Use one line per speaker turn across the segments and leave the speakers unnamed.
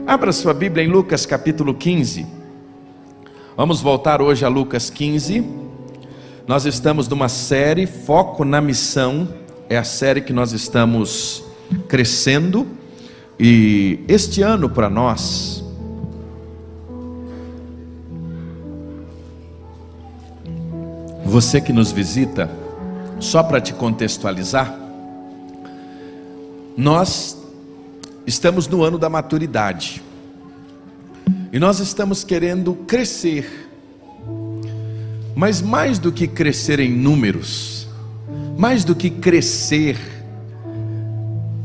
Abra sua Bíblia em Lucas capítulo 15. Vamos voltar hoje a Lucas 15. Nós estamos numa série, Foco na Missão. É a série que nós estamos crescendo. E este ano para nós, você que nos visita, só para te contextualizar, nós estamos no ano da maturidade. E nós estamos querendo crescer. Mas mais do que crescer em números, mais do que crescer,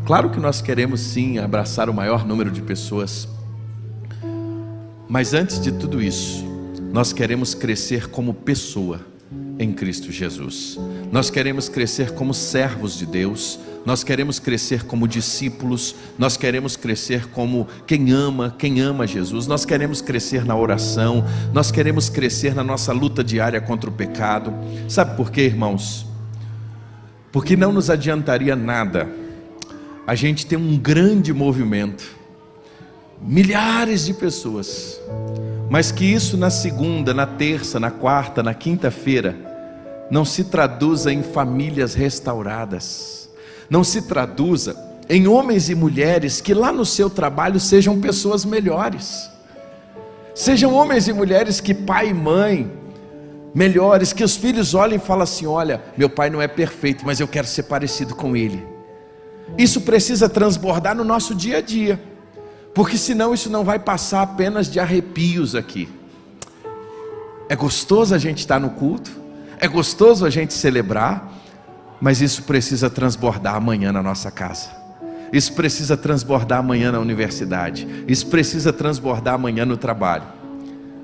claro que nós queremos sim abraçar o maior número de pessoas. Mas antes de tudo isso, nós queremos crescer como pessoa em Cristo Jesus. Nós queremos crescer como servos de Deus. Nós queremos crescer como discípulos. Nós queremos crescer como quem ama Jesus. Nós queremos crescer na oração. Nós queremos crescer na nossa luta diária contra o pecado. Sabe por quê, irmãos? Porque não nos adiantaria nada a gente ter um grande movimento, milhares de pessoas, mas que isso na segunda, na terça, na quarta, na quinta-feira não se traduza em famílias restauradas, não se traduza em homens e mulheres que lá no seu trabalho sejam pessoas melhores, sejam homens e mulheres que pai e mãe melhores, que os filhos olhem e falem assim: olha, meu pai não é perfeito, mas eu quero ser parecido com ele. Isso precisa transbordar no nosso dia a dia, porque senão isso não vai passar apenas de arrepios aqui. É gostoso a gente estar no culto, é gostoso a gente celebrar, mas isso precisa transbordar amanhã na nossa casa. Isso precisa transbordar amanhã na universidade. Isso precisa transbordar amanhã no trabalho.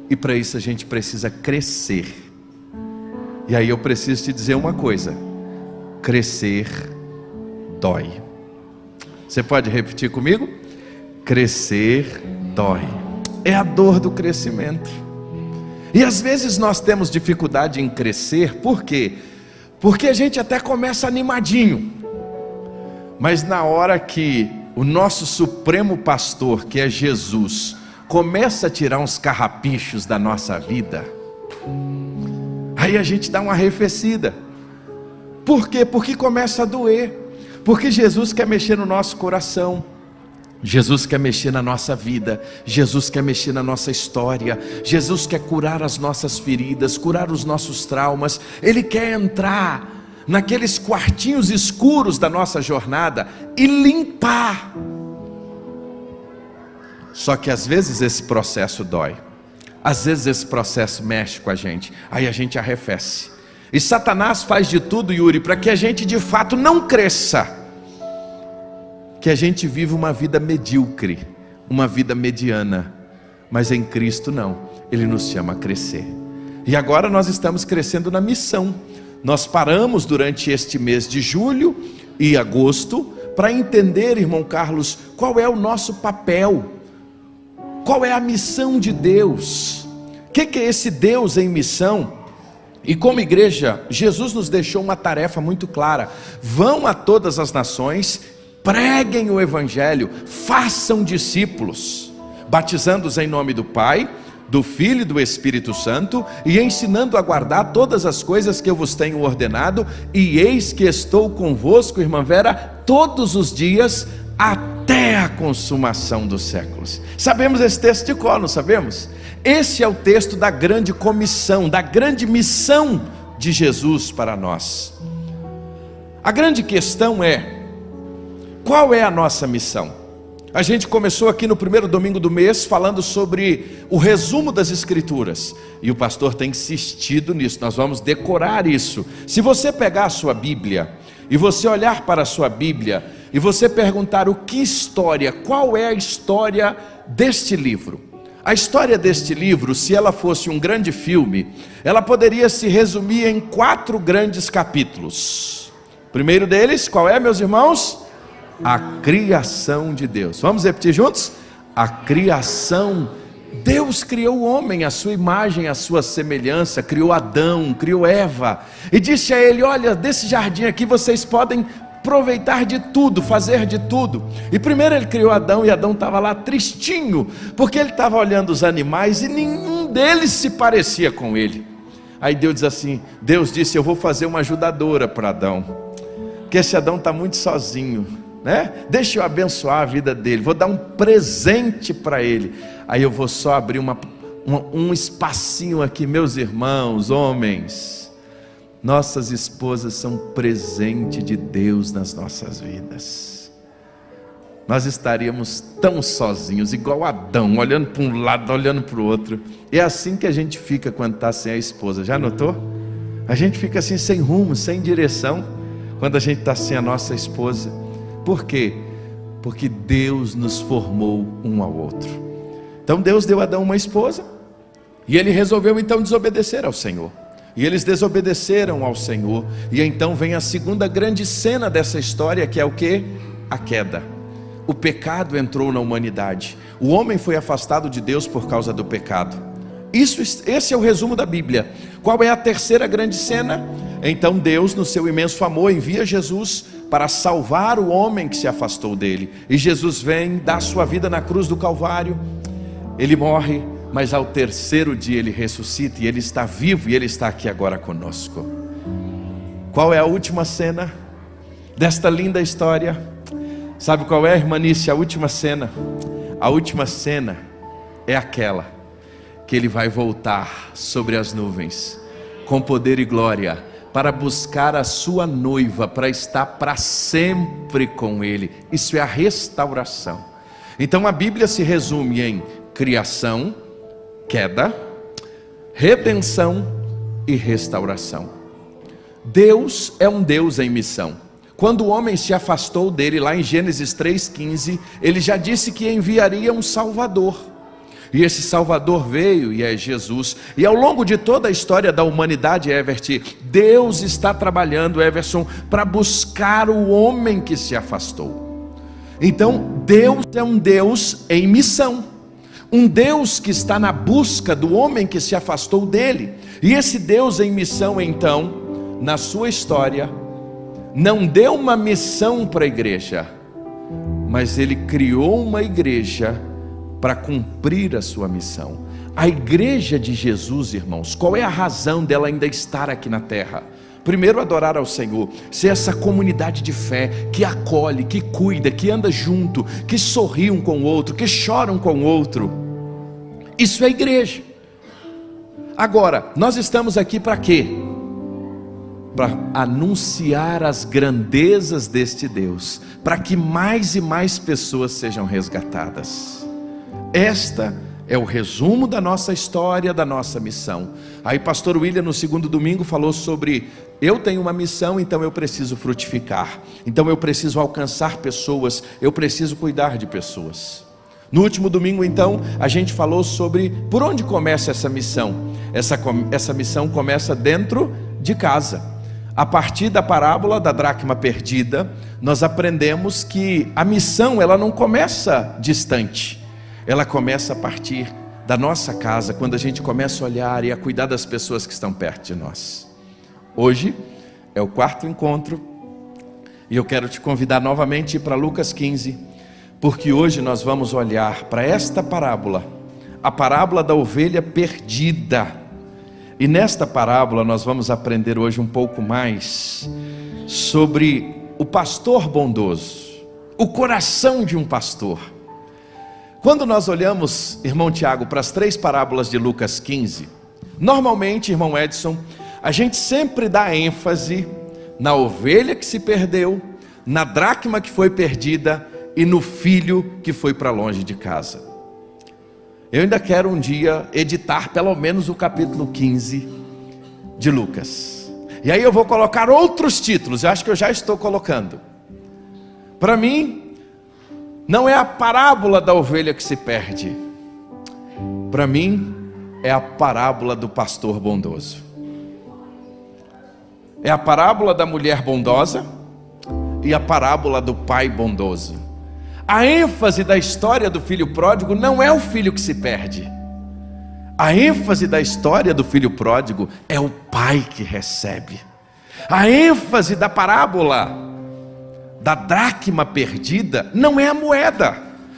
E para isso a gente precisa crescer. E aí eu preciso te dizer uma coisa: crescer dói. Você pode repetir comigo? Crescer dói. É a dor do crescimento. E às vezes nós temos dificuldade em crescer. Por quê? Porque a gente até começa animadinho, mas na hora que o nosso supremo pastor, que é Jesus, começa a tirar uns carrapichos da nossa vida, aí a gente dá uma arrefecida. Por quê? Porque começa a doer. Porque Jesus quer mexer no nosso coração, Jesus quer mexer na nossa vida, Jesus quer mexer na nossa história, Jesus quer curar as nossas feridas, curar os nossos traumas. Ele quer entrar naqueles quartinhos escuros da nossa jornada e limpar. Só que às vezes esse processo dói, às vezes esse processo mexe com a gente, aí a gente arrefece. E Satanás faz de tudo, Yuri, para que a gente de fato não cresça, que a gente vive uma vida medíocre, uma vida mediana. Mas em Cristo não, Ele nos chama a crescer. E agora nós estamos crescendo na missão. Nós paramos durante este mês de julho e agosto para entender, irmão Carlos, qual é o nosso papel, qual é a missão de Deus, o que é esse Deus em missão. E como igreja, Jesus nos deixou uma tarefa muito clara: vão a todas as nações, preguem o evangelho, façam discípulos, batizando-os em nome do Pai, do Filho e do Espírito Santo, e ensinando a guardar todas as coisas que eu vos tenho ordenado, e eis que estou convosco, irmã Vera, todos os dias, até a consumação dos séculos. Sabemos esse texto de cor, não sabemos? Esse é o texto da grande comissão, da grande missão de Jesus para nós. A grande questão é: qual é a nossa missão? A gente começou aqui no primeiro domingo do mês falando sobre o resumo das Escrituras, e o pastor tem insistido nisso. Nós vamos decorar isso. Se você pegar a sua Bíblia e você olhar para a sua Bíblia e você perguntar qual é a história deste livro? A história deste livro, se ela fosse um grande filme, ela poderia se resumir em 4 grandes capítulos. O primeiro deles, qual é, meus irmãos? A criação de Deus. Vamos repetir juntos? A criação. Deus criou o homem à sua imagem, à sua semelhança, criou Adão, criou Eva, e disse a ele: olha, desse jardim aqui vocês podem aproveitar de tudo, fazer de tudo. E primeiro ele criou Adão, e Adão estava lá tristinho, porque ele estava olhando os animais e nenhum deles se parecia com ele. Aí Deus disse: eu vou fazer uma ajudadora para Adão, porque esse Adão está muito sozinho, né? Deixa eu abençoar a vida dele, vou dar um presente para ele. Aí eu vou só abrir um espacinho aqui. Meus irmãos, homens, nossas esposas são presente de Deus nas nossas vidas. Nós estaríamos tão sozinhos, igual Adão, olhando para um lado, olhando para o outro. É assim que a gente fica quando está sem a esposa, já notou? A gente fica assim, sem rumo, sem direção, quando a gente está sem a nossa esposa. Por quê? Porque Deus nos formou um ao outro. Então Deus deu a Adão uma esposa, e ele resolveu então desobedecer ao Senhor. E eles desobedeceram ao Senhor, e então vem a segunda grande cena dessa história, que é o quê? A queda. O pecado entrou na humanidade. O homem foi afastado de Deus por causa do pecado. Esse é o resumo da Bíblia. Qual é a terceira grande cena? Então Deus, no seu imenso amor, envia Jesus para salvar o homem que se afastou dele. E Jesus vem, dá sua vida na cruz do Calvário. Ele morre, mas ao terceiro dia ele ressuscita, e ele está vivo, e ele está aqui agora conosco. Qual é a última cena desta linda história? Sabe qual é, irmanice, a última cena? A última cena é aquela que ele vai voltar sobre as nuvens, com poder e glória, para buscar a sua noiva, para estar para sempre com ele. Isso é a restauração. Então a Bíblia se resume em criação, queda, redenção e restauração. Deus é um Deus em missão. Quando o homem se afastou dele, lá em Gênesis 3,15, ele já disse que enviaria um Salvador. E esse Salvador veio, e é Jesus. E ao longo de toda a história da humanidade, Evert, Deus está trabalhando, Everson, para buscar o homem que se afastou. Então Deus é um Deus em missão, um Deus que está na busca do homem que se afastou dele. E esse Deus em missão, então, na sua história, não deu uma missão para a igreja, mas ele criou uma igreja para cumprir a sua missão. A igreja de Jesus, irmãos, qual é a razão dela ainda estar aqui na terra? Primeiro, adorar ao Senhor, ser essa comunidade de fé, que acolhe, que cuida, que anda junto, que sorri um com o outro, que chora um com o outro. Isso é igreja. Agora, nós estamos aqui para quê? Para anunciar as grandezas deste Deus, para que mais e mais pessoas sejam resgatadas. Esta é o resumo da nossa história, da nossa missão. Aí pastor William no segundo domingo falou sobre: eu tenho uma missão, então eu preciso frutificar, então eu preciso alcançar pessoas, eu preciso cuidar de pessoas. No último domingo então a gente falou sobre por onde começa essa missão. Essa missão começa dentro de casa. A partir da parábola da dracma perdida, nós aprendemos que a missão ela não começa distante, ela começa a partir da nossa casa, quando a gente começa a olhar e a cuidar das pessoas que estão perto de nós. Hoje é o quarto encontro, e eu quero te convidar novamente a ir para Lucas 15, porque hoje nós vamos olhar para esta parábola, a parábola da ovelha perdida. E nesta parábola nós vamos aprender hoje um pouco mais sobre o pastor bondoso, o coração de um pastor. Quando nós olhamos, irmão Tiago, para as três parábolas de Lucas 15, normalmente, irmão Edson, a gente sempre dá ênfase na ovelha que se perdeu, na dracma que foi perdida e no filho que foi para longe de casa. Eu ainda quero um dia editar pelo menos o capítulo 15 de Lucas. E aí eu vou colocar outros títulos, eu acho que eu já estou colocando. Para mim, não é a parábola da ovelha que se perde. Para mim, é a parábola do pastor bondoso. É a parábola da mulher bondosa e a parábola do pai bondoso. A ênfase da história do filho pródigo não é o filho que se perde. A ênfase da história do filho pródigo é o pai que recebe. A ênfase da parábola da dracma perdida não é a moeda,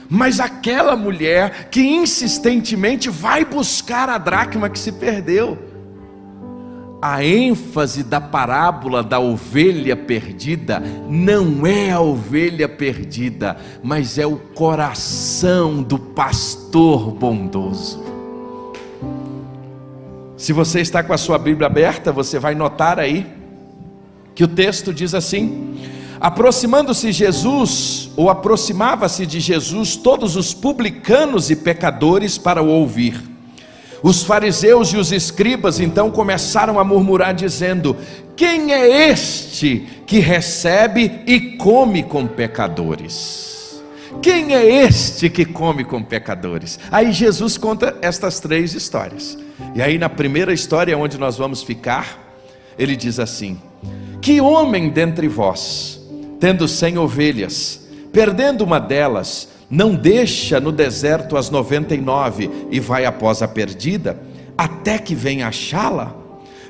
mas aquela mulher que insistentemente vai buscar a dracma que se perdeu. A ênfase da parábola da ovelha perdida não é a ovelha perdida, mas é o coração do pastor bondoso. Se você está com a sua Bíblia aberta, você vai notar aí que o texto diz assim: aproximando-se Jesus, ou aproximava-se de Jesus, todos os publicanos e pecadores para o ouvir. Os fariseus e os escribas então começaram a murmurar dizendo: quem é este que recebe e come com pecadores? Quem é este que come com pecadores? Aí Jesus conta estas 3 histórias. E aí na primeira história onde nós vamos ficar, ele diz assim: que homem dentre vós, tendo 100 ovelhas, perdendo uma delas, não deixa no deserto as 99 e vai após a perdida, até que venha achá-la?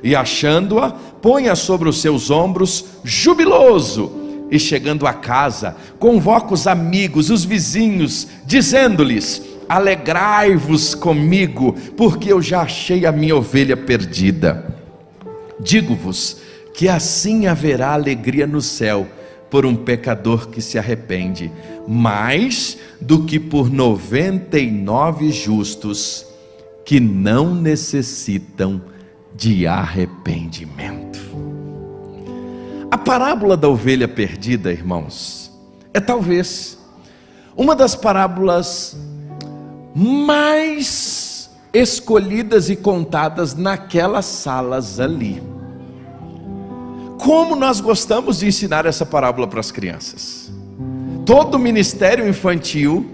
E achando-a, põe-a sobre os seus ombros, jubiloso, e chegando a casa, convoca os amigos, os vizinhos, dizendo-lhes: alegrai-vos comigo, porque eu já achei a minha ovelha perdida. Digo-vos que assim haverá alegria no céu por um pecador que se arrepende, mais do que por 99 justos que não necessitam de arrependimento. A parábola da ovelha perdida, irmãos, é talvez uma das parábolas mais escolhidas e contadas naquelas salas ali. Como nós gostamos de ensinar essa parábola para as crianças. Todo ministério infantil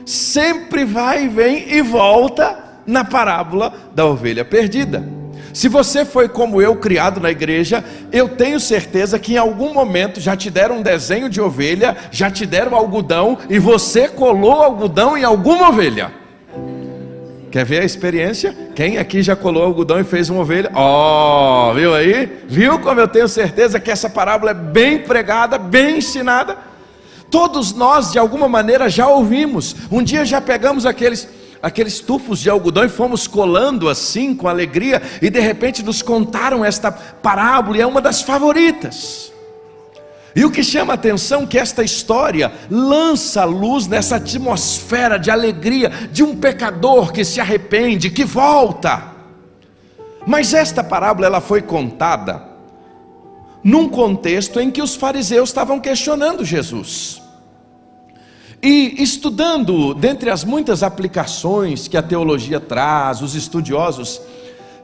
sempre vai, vem e volta na parábola da ovelha perdida. Se você foi como eu, criado na igreja, eu tenho certeza que em algum momento já te deram um desenho de ovelha, já te deram algodão e você colou algodão em alguma ovelha. Quer ver a experiência? Quem aqui já colou algodão e fez uma ovelha? Ó, viu aí? Viu como eu tenho certeza que essa parábola é bem pregada, bem ensinada? Todos nós de alguma maneira já ouvimos. Um dia já pegamos aqueles tufos de algodão e fomos colando assim com alegria, e de repente nos contaram esta parábola, e é uma das favoritas. E o que chama a atenção é que esta história lança a luz nessa atmosfera de alegria de um pecador que se arrepende, que volta. Mas esta parábola ela foi contada num contexto em que os fariseus estavam questionando Jesus. E estudando, dentre as muitas aplicações que a teologia traz, os estudiosos,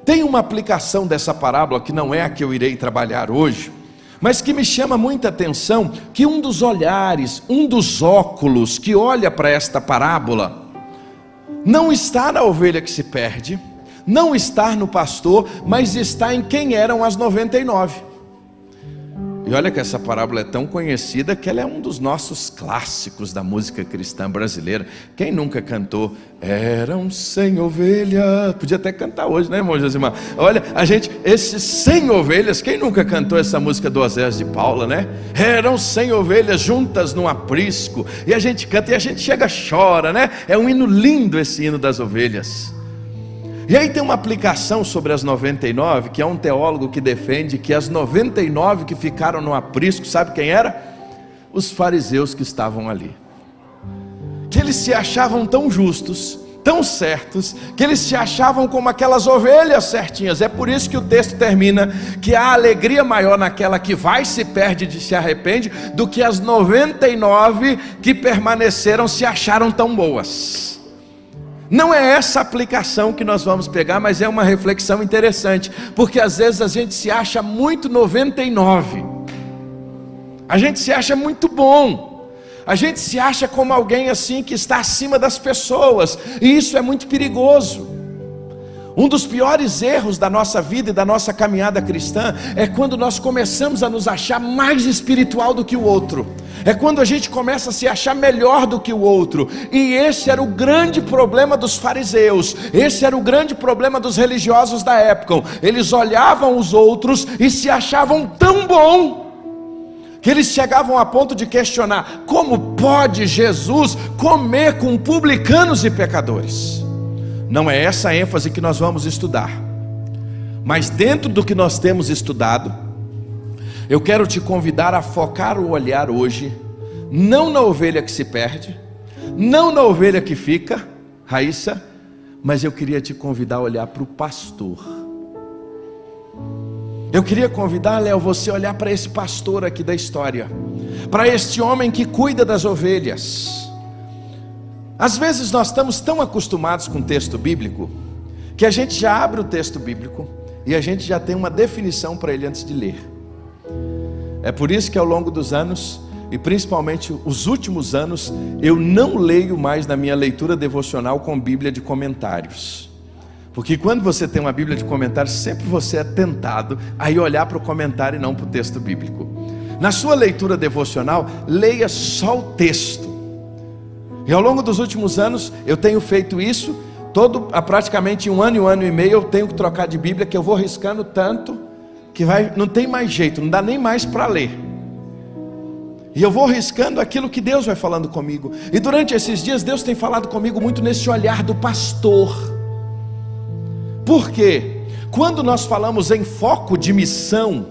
tem uma aplicação dessa parábola que não é a que eu irei trabalhar hoje, mas que me chama muita atenção, que um dos olhares, um dos óculos que olha para esta parábola, não está na ovelha que se perde, não está no pastor, mas está em quem eram as 99. E olha que essa parábola é tão conhecida que ela é um dos nossos clássicos da música cristã brasileira. Quem nunca cantou Eram 100 ovelhas? Podia até cantar hoje, né, irmão Josimar? Olha, esses 100 ovelhas, quem nunca cantou essa música do Osés de Paula, né? Eram 100 ovelhas juntas num aprisco, e a gente canta e a gente chega, chora, né? É um hino lindo esse hino das ovelhas. E aí tem uma aplicação sobre as 99, que é um teólogo que defende que as 99 que ficaram no aprisco, sabe quem era? Os fariseus que estavam ali. Que eles se achavam tão justos, tão certos, que eles se achavam como aquelas ovelhas certinhas. É por isso que o texto termina que há alegria maior naquela que vai, se perde e se arrepende, do que as 99 que permaneceram se acharam tão boas. Não é essa aplicação que nós vamos pegar, mas é uma reflexão interessante, porque às vezes a gente se acha muito 99, a gente se acha muito bom, a gente se acha como alguém assim que está acima das pessoas, e isso é muito perigoso. Um dos piores erros da nossa vida e da nossa caminhada cristã é quando nós começamos a nos achar mais espiritual do que o outro. É quando a gente começa a se achar melhor do que o outro. E esse era o grande problema dos fariseus. Esse era o grande problema dos religiosos da época. Eles olhavam os outros e se achavam tão bom que eles chegavam a ponto de questionar: como pode Jesus comer com publicanos e pecadores? Não é essa a ênfase que nós vamos estudar, mas dentro do que nós temos estudado, eu quero te convidar a focar o olhar hoje, não na ovelha que se perde, não na ovelha que fica, Raíssa, mas eu queria te convidar a olhar para o pastor. Eu queria convidar, Léo, você a olhar para esse pastor aqui da história, para este homem que cuida das ovelhas. Às vezes nós estamos tão acostumados com o texto bíblico, que a gente já abre o texto bíblico e a gente já tem uma definição para ele antes de ler. É por isso que ao longo dos anos, e principalmente os últimos anos, eu não leio mais na minha leitura devocional com Bíblia de comentários. Porque quando você tem uma Bíblia de comentários, sempre você é tentado a ir olhar para o comentário e não para o texto bíblico. Na sua leitura devocional, leia só o texto. E ao longo dos últimos anos, eu tenho feito isso, praticamente um ano e meio, eu tenho que trocar de Bíblia, que eu vou riscando tanto, que não tem mais jeito, não dá nem mais para ler. E eu vou riscando aquilo que Deus vai falando comigo. E durante esses dias, Deus tem falado comigo muito nesse olhar do pastor. Por quê? Quando nós falamos em foco de missão,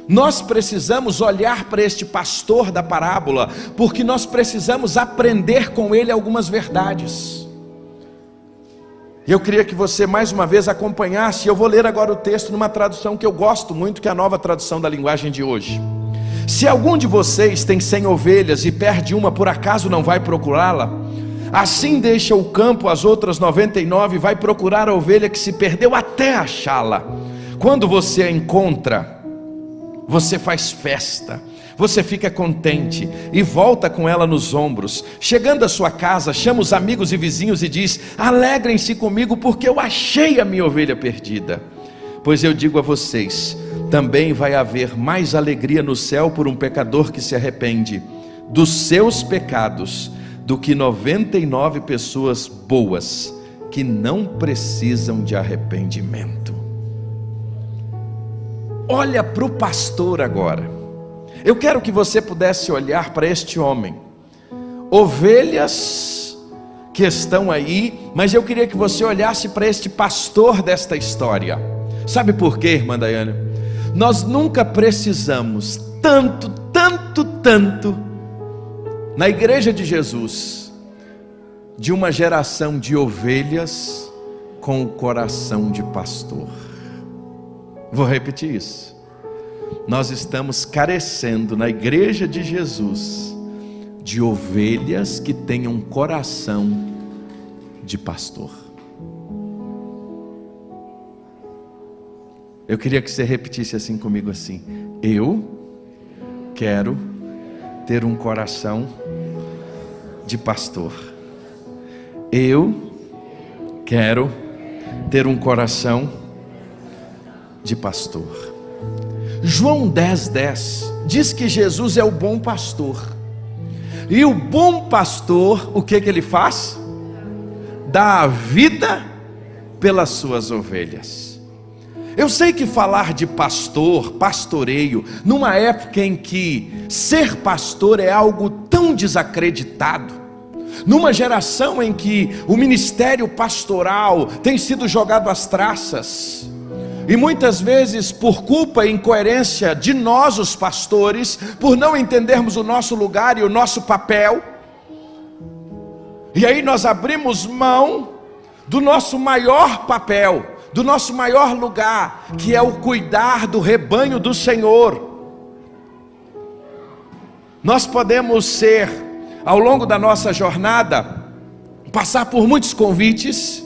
nós precisamos olhar para este pastor da parábola, porque nós precisamos aprender com ele algumas verdades. Eu queria que você mais uma vez acompanhasse. Eu vou ler agora o texto numa tradução que eu gosto muito, que é a Nova Tradução da Linguagem de hoje. Se algum de vocês tem 100 ovelhas e perde uma, por acaso não vai procurá-la? Assim deixa o campo as outras 99 e vai procurar a ovelha que se perdeu até achá-la. Quando você a encontra, você faz festa, você fica contente e volta com ela nos ombros. Chegando à sua casa, chama os amigos e vizinhos e diz: alegrem-se comigo, porque eu achei a minha ovelha perdida. Pois eu digo a vocês, também vai haver mais alegria no céu por um pecador que se arrepende dos seus pecados, do que 99 pessoas boas que não precisam de arrependimento. Olha para o pastor agora. Eu quero que você pudesse olhar para este homem. Ovelhas que estão aí, mas eu queria que você olhasse para este pastor desta história. Sabe por quê, irmã Daiane? Nós nunca precisamos tanto na igreja de Jesus, de uma geração de ovelhas com o coração de pastor. Vou repetir isso. Nós estamos carecendo na igreja de Jesus de ovelhas que tenham um coração de pastor. Eu queria que você repetisse assim comigo assim: eu quero ter um coração de pastor. Eu quero ter um coração de pastor. João 10:10 diz que Jesus é o bom pastor. E o bom pastor, o que ele faz? Dá a vida pelas suas ovelhas. Eu sei que falar de pastor, pastoreio, numa época em que ser pastor é algo tão desacreditado, numa geração em que o ministério pastoral tem sido jogado às traças, e muitas vezes por culpa e incoerência de nós os pastores, por não entendermos o nosso lugar e o nosso papel, e aí nós abrimos mão do nosso maior papel, do nosso maior lugar, que é o cuidar do rebanho do Senhor. Nós podemos ser, ao longo da nossa jornada, passar por muitos convites,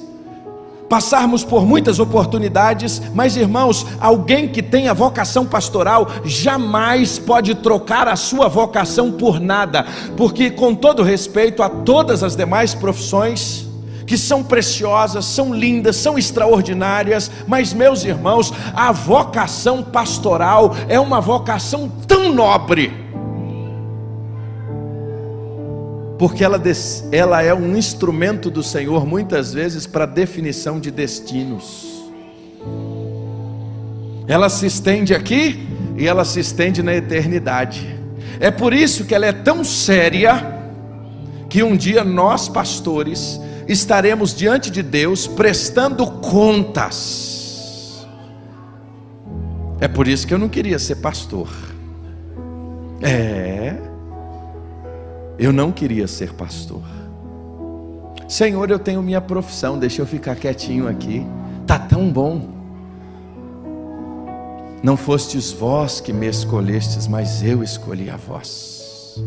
passarmos por muitas oportunidades, mas irmãos, alguém que tem a vocação pastoral jamais pode trocar a sua vocação por nada, porque, com todo respeito a todas as demais profissões, que são preciosas, são lindas, são extraordinárias, mas, meus irmãos, a vocação pastoral é uma vocação tão nobre, porque ela é um instrumento do Senhor, muitas vezes, para definição de destinos. Ela se estende aqui e ela se estende na eternidade. É por isso que ela é tão séria, que um dia nós, pastores, estaremos diante de Deus prestando contas. É por isso que eu não queria ser pastor. Eu não queria ser pastor. Senhor, eu tenho minha profissão, deixa eu ficar quietinho aqui, está tão bom. Não fostes vós que me escolhestes, mas eu escolhi a vós.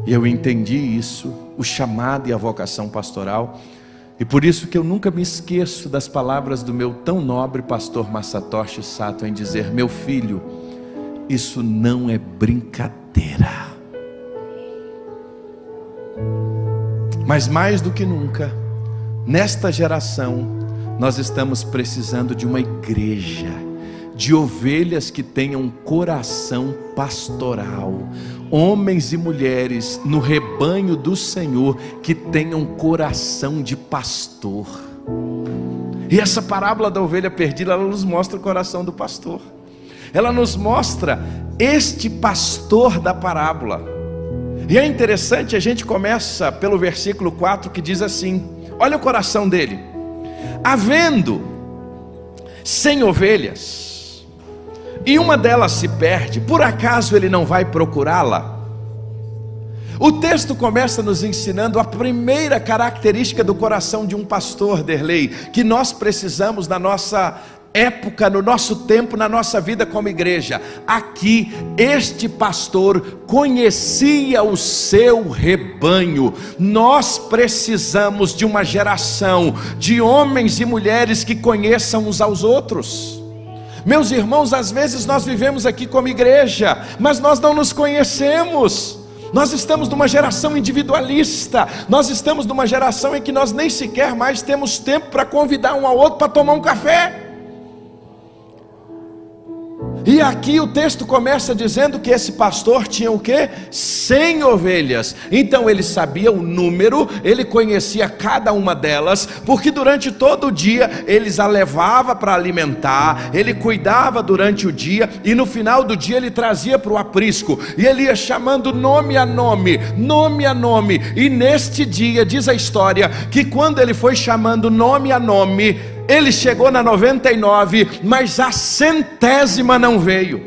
E eu entendi isso, o chamado e a vocação pastoral, e por isso que eu nunca me esqueço das palavras do meu tão nobre pastor Masatoshi Sato em dizer: meu filho, isso não é brincadeira. Mas mais do que nunca, nesta geração, nós estamos precisando de uma igreja, de ovelhas que tenham coração pastoral, homens e mulheres no rebanho do Senhor que tenham coração de pastor. E essa parábola da ovelha perdida, ela nos mostra o coração do pastor. Ela nos mostra este pastor da parábola. E é interessante, a gente começa pelo versículo 4 que diz assim: olha o coração dele. Havendo 100 ovelhas, e uma delas se perde, por acaso ele não vai procurá-la? O texto começa nos ensinando a primeira característica do coração de um pastor, Derlei, que nós precisamos na nossa época, no nosso tempo, na nossa vida como igreja. Aqui, este pastor conhecia o seu rebanho. Nós precisamos de uma geração de homens e mulheres que conheçam uns aos outros. Meus irmãos, às vezes nós vivemos aqui como igreja, mas nós não nos conhecemos. Nós estamos numa geração individualista. Nós estamos numa geração em que nós nem sequer mais temos tempo para convidar um ao outro para tomar um café. E aqui o texto começa dizendo que esse pastor tinha o quê? 100 ovelhas. Então ele sabia o número, ele conhecia cada uma delas, porque durante todo o dia eles a levava para alimentar, ele cuidava durante o dia, e no final do dia ele trazia para o aprisco, e ele ia chamando nome a nome, nome a nome. E neste dia, diz a história, que quando ele foi chamando nome a nome, ele chegou na 99, mas a 100ª não veio.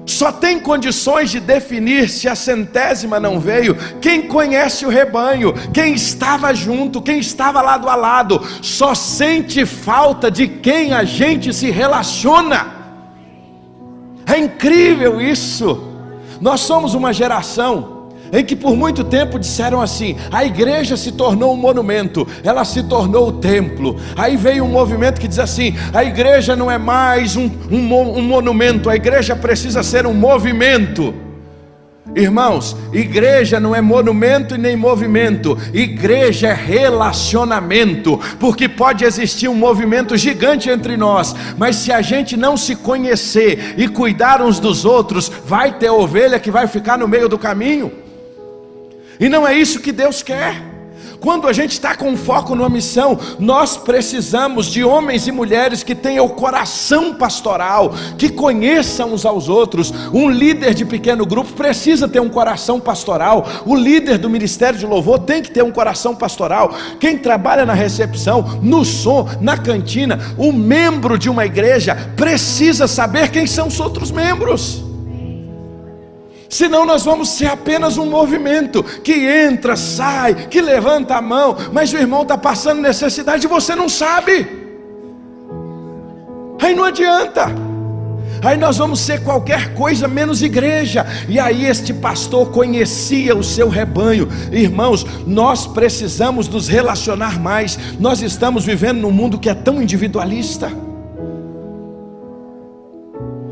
Só tem condições de definir se a 100ª não veio quem conhece o rebanho, quem estava junto, quem estava lado a lado. Só sente falta de quem a gente se relaciona. É incrível isso. Nós somos uma geração em que por muito tempo disseram assim: a igreja se tornou um monumento, ela se tornou o templo. Aí veio um movimento que diz assim: a igreja não é mais um monumento, a igreja precisa ser um movimento. Irmãos, igreja não é monumento e nem movimento, igreja é relacionamento, porque pode existir um movimento gigante entre nós, mas se a gente não se conhecer e cuidar uns dos outros, vai ter ovelha que vai ficar no meio do caminho. E não é isso que Deus quer. Quando a gente está com foco numa missão, nós precisamos de homens e mulheres que tenham o coração pastoral, que conheçam uns aos outros. Um líder de pequeno grupo precisa ter um coração pastoral. O líder do ministério de louvor tem que ter um coração pastoral. Quem trabalha na recepção, no som, na cantina, o membro de uma igreja precisa saber quem são os outros membros. Senão nós vamos ser apenas um movimento que entra, sai, que levanta a mão, mas o irmão está passando necessidade e você não sabe. Aí não adianta. Aí nós vamos ser qualquer coisa menos igreja. E aí este pastor conhecia o seu rebanho. Irmãos, nós precisamos nos relacionar mais. Nós estamos vivendo num mundo que é tão individualista.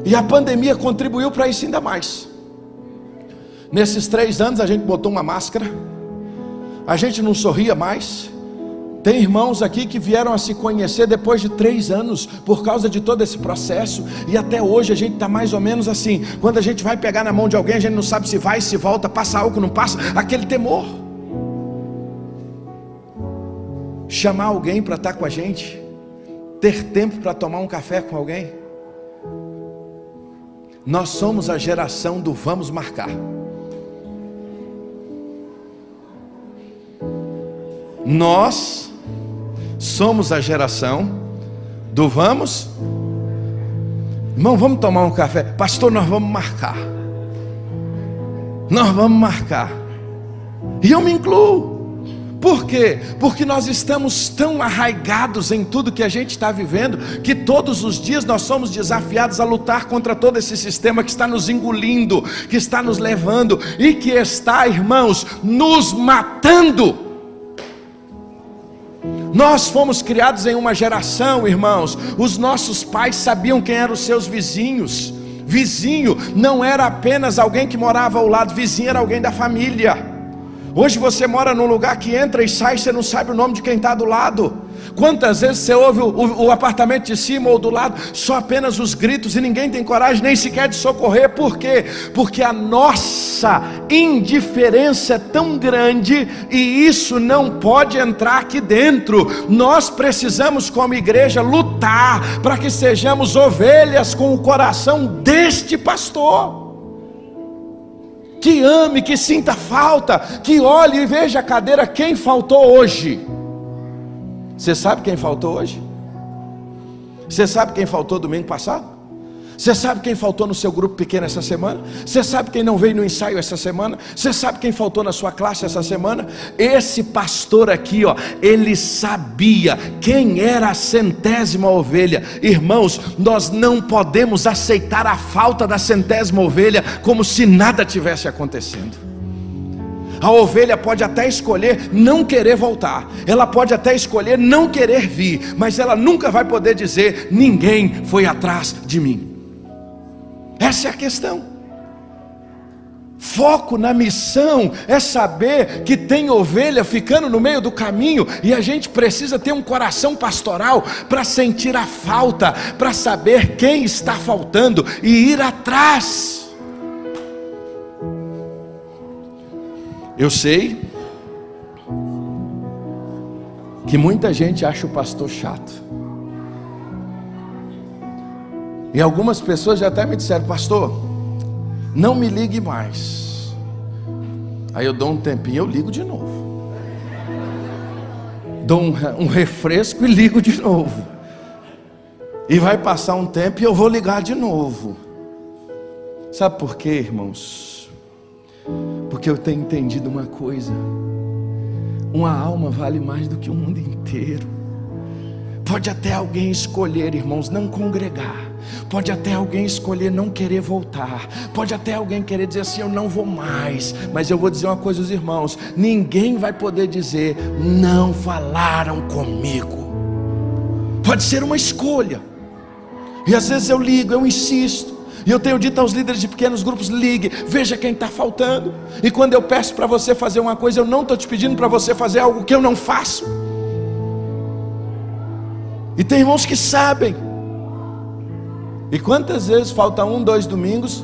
E a pandemia contribuiu para isso ainda mais. Nesses 3 anos a gente botou uma máscara, a gente não sorria mais. Tem irmãos aqui que vieram a se conhecer depois de 3 anos, por causa de todo esse processo. E até hoje a gente está mais ou menos assim. Quando a gente vai pegar na mão de alguém, a gente não sabe se vai, se volta, passa álcool, não passa, aquele temor. Chamar alguém para estar com a gente, ter tempo para tomar um café com alguém. Nós somos a geração do vamos marcar. Nós somos a geração do vamos. Irmão, vamos tomar um café. Pastor, nós vamos marcar. Nós vamos marcar. E eu me incluo. Por quê? Porque nós estamos tão arraigados em tudo que a gente está vivendo, que todos os dias nós somos desafiados a lutar contra todo esse sistema que está nos engolindo, que está nos levando e que está, irmãos, nos matando. Nós fomos criados em uma geração, irmãos, os nossos pais sabiam quem eram os seus vizinhos. Vizinho não era apenas alguém que morava ao lado, vizinho era alguém da família. Hoje você mora num lugar que entra e sai, você não sabe o nome de quem está do lado. Quantas vezes você ouve o apartamento de cima ou do lado, só apenas os gritos e ninguém tem coragem nem sequer de socorrer. Por quê? Porque a nossa indiferença é tão grande e isso não pode entrar aqui dentro. Nós precisamos, como igreja, lutar para que sejamos ovelhas com o coração deste pastor, que ame, que sinta falta, que olhe e veja a cadeira. Quem faltou hoje? Você sabe quem faltou hoje? Você sabe quem faltou domingo passado? Você sabe quem faltou no seu grupo pequeno essa semana? Você sabe quem não veio no ensaio essa semana? Você sabe quem faltou na sua classe essa semana? Esse pastor aqui, ó, ele sabia quem era a 100ª ovelha. Irmãos, nós não podemos aceitar a falta da 100ª ovelha como se nada tivesse acontecendo. A ovelha pode até escolher não querer voltar, ela pode até escolher não querer vir, mas ela nunca vai poder dizer: ninguém foi atrás de mim. Essa é a questão. Foco na missão é saber que tem ovelha ficando no meio do caminho, e a gente precisa ter um coração pastoral para sentir a falta, para saber quem está faltando e ir atrás. Eu sei que muita gente acha o pastor chato, e algumas pessoas já até me disseram: pastor, não me ligue mais. Aí eu dou um tempinho, eu ligo de novo, dou um refresco e ligo de novo, e vai passar um tempo e eu vou ligar de novo. Sabe por quê, irmãos? Porque eu tenho entendido uma coisa: uma alma vale mais do que o mundo inteiro. Pode até alguém escolher, irmãos, não congregar. Pode até alguém escolher não querer voltar. Pode até alguém querer dizer assim: eu não vou mais. Mas eu vou dizer uma coisa aos irmãos: ninguém vai poder dizer: não falaram comigo. Pode ser uma escolha. E às vezes eu ligo, eu insisto, e eu tenho dito aos líderes de pequenos grupos: ligue, veja quem está faltando. E quando eu peço para você fazer uma coisa, eu não estou te pedindo para você fazer algo que eu não faço. E tem irmãos que sabem. E quantas vezes falta 1, 2 domingos,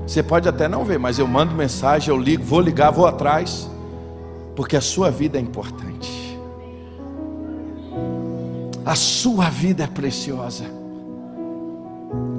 você pode até não ver, mas eu mando mensagem, eu ligo, vou ligar, vou atrás, porque a sua vida é importante. A sua vida é preciosa.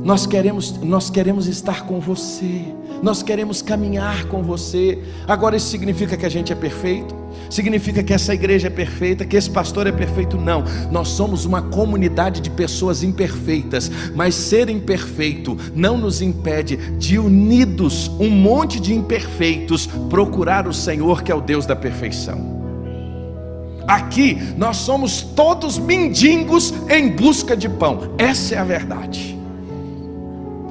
Nós queremos estar com você, nós queremos caminhar com você. Agora, isso significa que a gente é perfeito? Significa que essa igreja é perfeita, que esse pastor é perfeito? Não, nós somos uma comunidade de pessoas imperfeitas, mas ser imperfeito não nos impede de, unidos um monte de imperfeitos, procurar o Senhor, que é o Deus da perfeição. Aqui nós somos todos mendigos em busca de pão, essa é a verdade.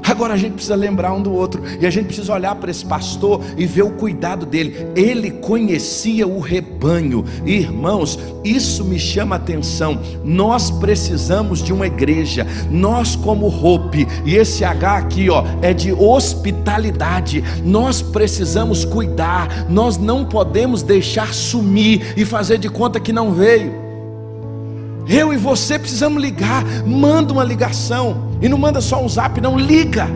Agora a gente precisa lembrar um do outro, e a gente precisa olhar para esse pastor e ver o cuidado dele. Ele conhecia o rebanho. Irmãos, isso me chama a atenção. Nós precisamos de uma igreja, nós como Hope, e esse H aqui, ó, é de hospitalidade. Nós precisamos cuidar, nós não podemos deixar sumir e fazer de conta que não veio. Eu e você precisamos ligar. Manda uma ligação, e não manda só um zap, não, liga.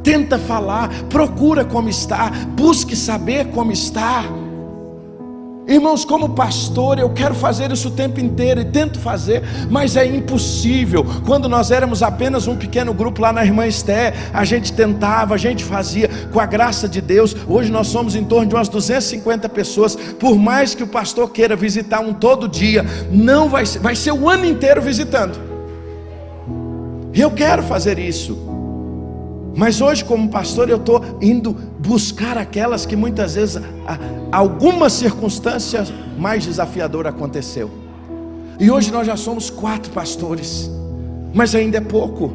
Tenta falar, procura como está, busque saber como está. Irmãos, como pastor, eu quero fazer isso o tempo inteiro e tento fazer, mas é impossível. Quando nós éramos apenas um pequeno grupo lá na Irmã Esté, a gente tentava, a gente fazia, com a graça de Deus. Hoje nós somos em torno de umas 250 pessoas. Por mais que o pastor queira visitar um todo dia, não vai ser o ano inteiro visitando. E eu quero fazer isso. Mas hoje, como pastor, eu estou indo buscar aquelas que muitas vezes alguma circunstância mais desafiadora aconteceu. E hoje nós já somos 4 pastores, mas ainda é pouco.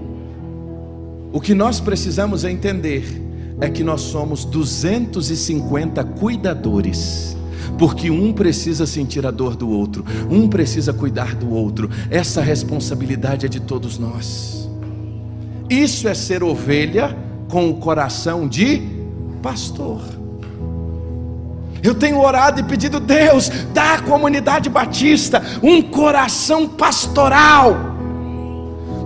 O que nós precisamos entender é que nós somos 250 cuidadores, porque um precisa sentir a dor do outro, um precisa cuidar do outro. Essa responsabilidade é de todos nós. Isso é ser ovelha com o coração de pastor. Eu tenho orado e pedido: Deus, dá à comunidade batista um coração pastoral.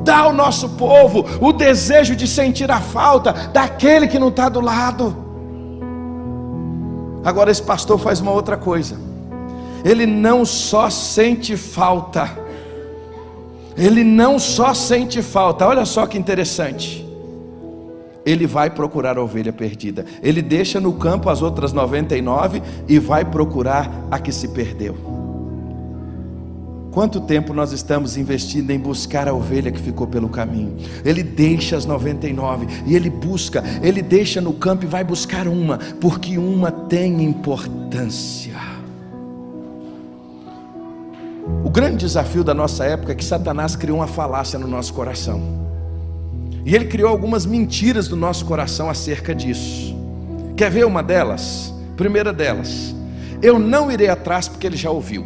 Dá ao nosso povo o desejo de sentir a falta daquele que não está do lado. Agora esse pastor faz uma outra coisa. Ele não só sente falta. Olha só que interessante. Ele vai procurar a ovelha perdida. Ele deixa no campo as outras 99 e vai procurar a que se perdeu. Quanto tempo nós estamos investindo em buscar a ovelha que ficou pelo caminho? Ele deixa as 99 e ele busca, ele deixa no campo e vai buscar uma, porque uma tem importância. O grande desafio da nossa época é que Satanás criou uma falácia no nosso coração. E ele criou algumas mentiras no nosso coração acerca disso. Quer ver uma delas? Primeira delas: eu não irei atrás porque ele já ouviu.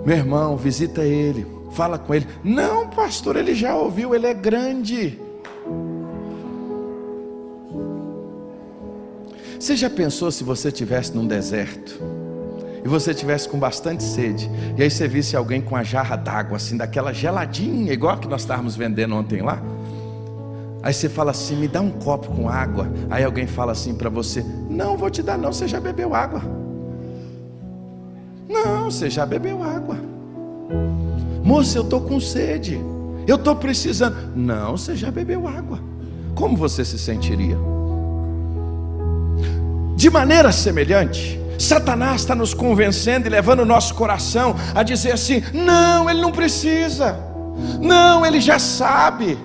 Meu irmão, visita ele, fala com ele. Não, pastor, ele já ouviu, ele é grande. Você já pensou se você estivesse num deserto e você estivesse com bastante sede, e aí você visse alguém com uma jarra d'água assim, daquela geladinha, igual a que nós estávamos vendendo ontem lá? Aí você fala assim: me dá um copo com água. Aí alguém fala assim para você: não vou te dar não, você já bebeu água. Não, você já bebeu água. Moça, eu estou com sede, eu estou precisando. Não, você já bebeu água. Como você se sentiria? De maneira semelhante, Satanás está nos convencendo e levando o nosso coração a dizer assim: não, ele não precisa. Não, ele já sabe.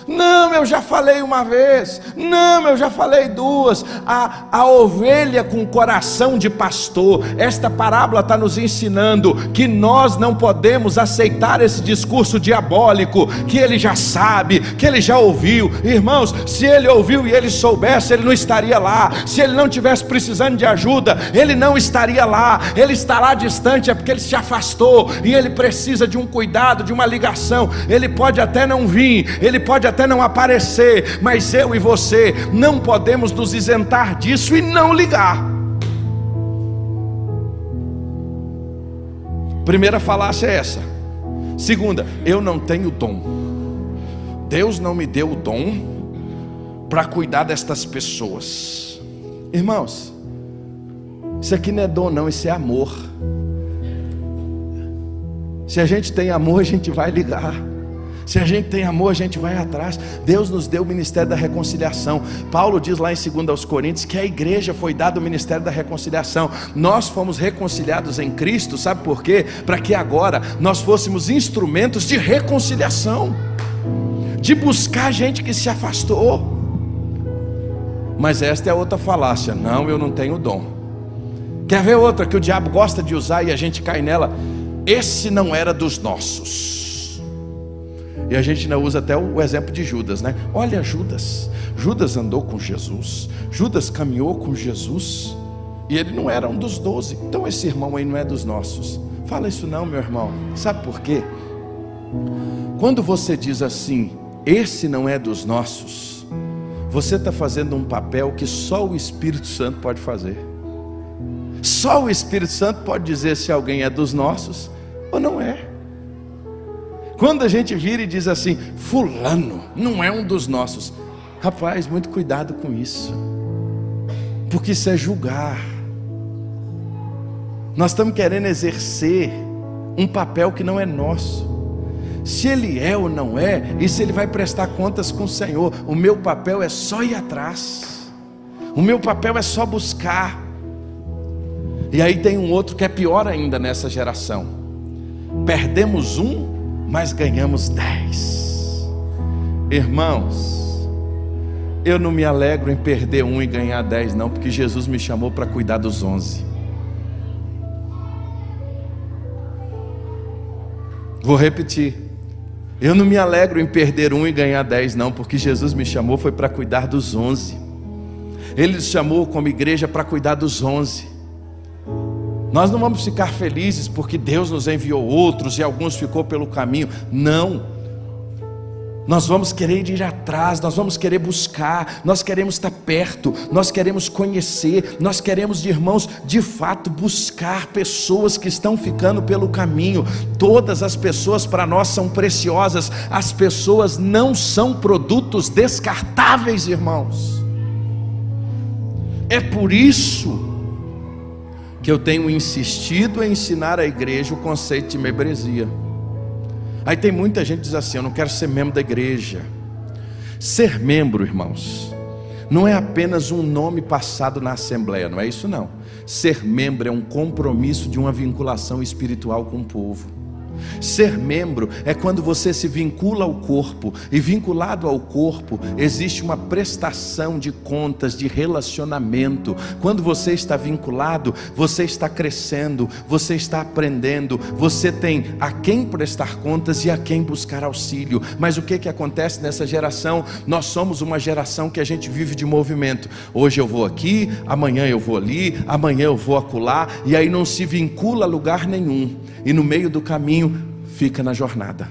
Não, eu já falei uma vez. Não, eu já falei 2. A ovelha com coração de pastor. Esta parábola está nos ensinando que nós não podemos aceitar esse discurso diabólico, que ele já sabe, que ele já ouviu. Irmãos, se ele ouviu e ele soubesse, ele não estaria lá. Se ele não tivesse precisando de ajuda, ele não estaria lá. Ele está lá distante, é porque ele se afastou e ele precisa de um cuidado, de uma ligação. Ele pode até não vir, ele pode até não aparecer, mas eu e você não podemos nos isentar disso e não ligar. Primeira falácia é essa. Segunda: eu não tenho dom. Deus não me deu o dom para cuidar destas pessoas. Irmãos, isso aqui não é dom não, isso é amor. Se a gente tem amor, a gente vai ligar. Se a gente tem amor, a gente vai atrás. Deus nos deu o ministério da reconciliação. Paulo diz lá em 2 Coríntios que a igreja foi dada o ministério da reconciliação. Nós fomos reconciliados em Cristo, sabe por quê? Para que agora nós fôssemos instrumentos de reconciliação, de buscar gente que se afastou. Mas esta é outra falácia: não, eu não tenho dom. Quer ver outra que o diabo gosta de usar e a gente cai nela? Esse não era dos nossos. E a gente ainda usa até o exemplo de Judas, né? Olha Judas. Judas andou com Jesus. Judas caminhou com Jesus. E ele não era um dos 12. Então esse irmão aí não é dos nossos. Fala isso não, meu irmão. Sabe por quê? Quando você diz assim: esse não é dos nossos, você está fazendo um papel que só o Espírito Santo pode fazer. Só o Espírito Santo pode dizer se alguém é dos nossos ou não é. Quando a gente vira e diz assim: fulano não é um dos nossos, rapaz, muito cuidado com isso, porque isso é julgar. Nós estamos querendo exercer um papel que não é nosso. Se ele é ou não é, e se ele vai prestar contas com o Senhor. O meu papel é só ir atrás. O meu papel é só buscar. E aí tem um outro que é pior ainda nessa geração. Perdemos um, mas ganhamos 10. Irmãos, eu não me alegro em perder um e ganhar 10 não, porque Jesus me chamou para cuidar dos 11. Vou repetir. Eu não me alegro em perder um e ganhar 10 não, porque Jesus me chamou foi para cuidar dos 11. Ele nos chamou como igreja para cuidar dos 11. Nós não vamos ficar felizes porque Deus nos enviou outros e alguns ficou pelo caminho. Não. Nós vamos querer ir atrás, nós vamos querer buscar, nós queremos estar perto, nós queremos conhecer, nós queremos, irmãos, de fato buscar pessoas que estão ficando pelo caminho. Todas as pessoas para nós são preciosas, as pessoas não são produtos descartáveis, irmãos. É por isso que eu tenho insistido em ensinar à igreja o conceito de membresia. Aí tem muita gente que diz assim: eu não quero ser membro da igreja. Ser membro, irmãos, não é apenas um nome passado na assembleia, não é isso não. Ser membro é um compromisso de uma vinculação espiritual com o povo. Ser membro é quando você se vincula ao corpo, e vinculado ao corpo existe uma prestação de contas, de relacionamento. Quando você está vinculado, você está crescendo, você está aprendendo, você tem a quem prestar contas e a quem buscar auxílio. Mas o que acontece nessa geração? Nós somos uma geração que a gente vive de movimento. Hoje eu vou aqui, amanhã eu vou ali, amanhã eu vou acolá, e aí não se vincula a lugar nenhum, e no meio do caminho fica na jornada,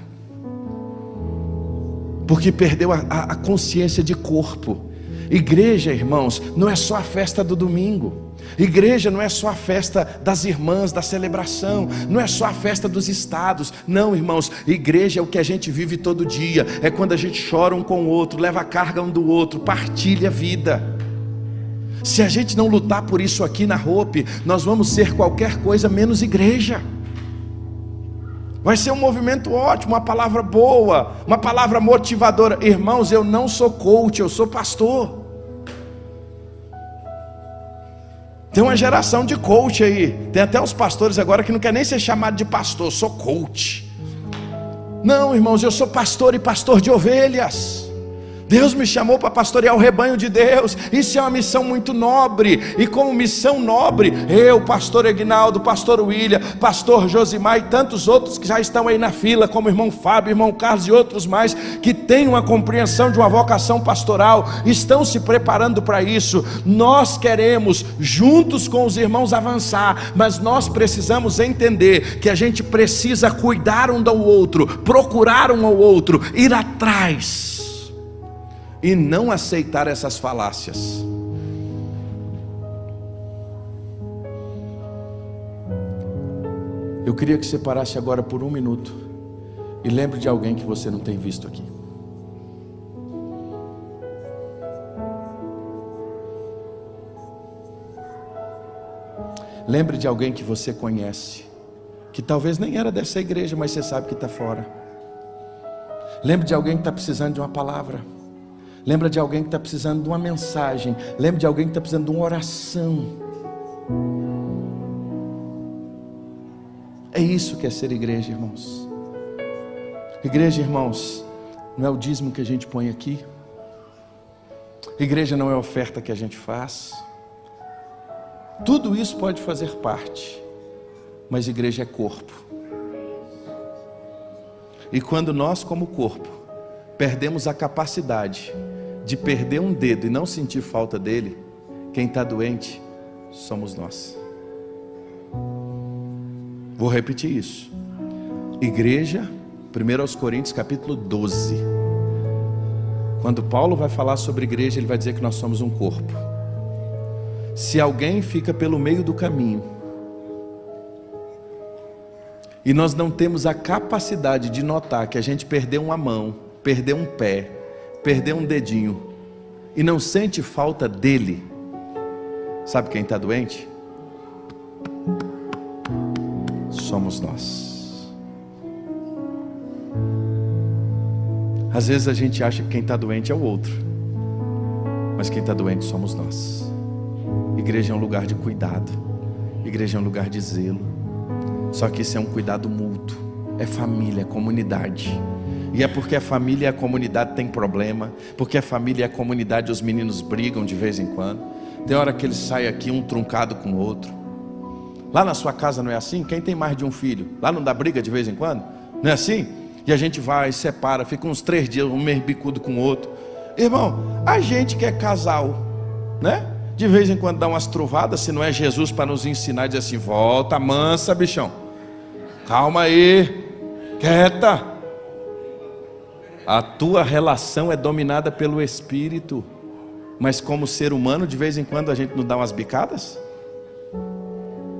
porque perdeu a consciência de corpo. Igreja, irmãos, não é só a festa do domingo. Igreja não é só a festa das irmãs, da celebração, não é só a festa dos estados. Não, irmãos, igreja é o que a gente vive todo dia. É quando a gente chora um com o outro, leva a carga um do outro, partilha a vida. Se a gente não lutar por isso aqui na Hope, nós vamos ser qualquer coisa menos igreja. Vai ser um movimento ótimo, uma palavra boa, uma palavra motivadora. Irmãos, eu não sou coach, eu sou pastor. Tem uma geração de coach aí. Tem até os pastores agora que não quer nem ser chamado de pastor, sou coach. Não, irmãos, eu sou pastor e pastor de ovelhas. Deus me chamou para pastorear o rebanho de Deus. Isso é uma missão muito nobre. E como missão nobre, eu, pastor Aguinaldo, pastor William, pastor Josimar e tantos outros que já estão aí na fila, como o irmão Fábio, irmão Carlos e outros mais, que têm uma compreensão de uma vocação pastoral, estão se preparando para isso. Nós queremos juntos com os irmãos avançar, mas nós precisamos entender que a gente precisa cuidar um do outro, procurar um ao outro, ir atrás e não aceitar essas falácias. Eu queria que você parasse agora por um minuto e lembre de alguém que você não tem visto aqui. Lembre de alguém que você conhece, que talvez nem era dessa igreja, mas você sabe que está fora. Lembre de alguém que está precisando de uma palavra. Lembra de alguém que está precisando de uma mensagem. Lembra de alguém que está precisando de uma oração. É isso que é ser igreja, irmãos. Igreja, irmãos, não é o dízimo que a gente põe aqui. Igreja não é a oferta que a gente faz. Tudo isso pode fazer parte, mas igreja é corpo. E quando nós, como corpo, perdemos a capacidade de perder um dedo e não sentir falta dele, quem está doente somos nós. Vou repetir isso. Igreja, 1 Coríntios capítulo 12. Quando Paulo vai falar sobre igreja, ele vai dizer que nós somos um corpo. Se alguém fica pelo meio do caminho e nós não temos a capacidade de notar que a gente perdeu uma mão, perdeu um pé, perdeu um dedinho e não sente falta dele, sabe quem está doente? somos nós. Às vezes a gente acha que quem está doente é o outro, mas quem está doente somos nós. Igreja é um lugar de cuidado, igreja é um lugar de zelo. Só que isso é um cuidado mútuo, é família, é comunidade. E é porque a família e a comunidade tem problema, porque a família e a comunidade os meninos brigam de vez em quando. Tem hora que eles saem aqui um truncado com o outro. Lá na sua casa não é assim? Quem tem mais de um filho? Lá não dá briga de vez em quando? Não é assim? E a gente vai, separa, fica uns 3 dias, um mês bicudo com o outro. Irmão, a gente que é casal, né? De vez em quando dá umas trovadas, se não é Jesus para nos ensinar e dizer assim: volta mansa, bichão, calma aí, quieta. A tua relação é dominada pelo Espírito, mas como ser humano, de vez em quando a gente não dá umas bicadas.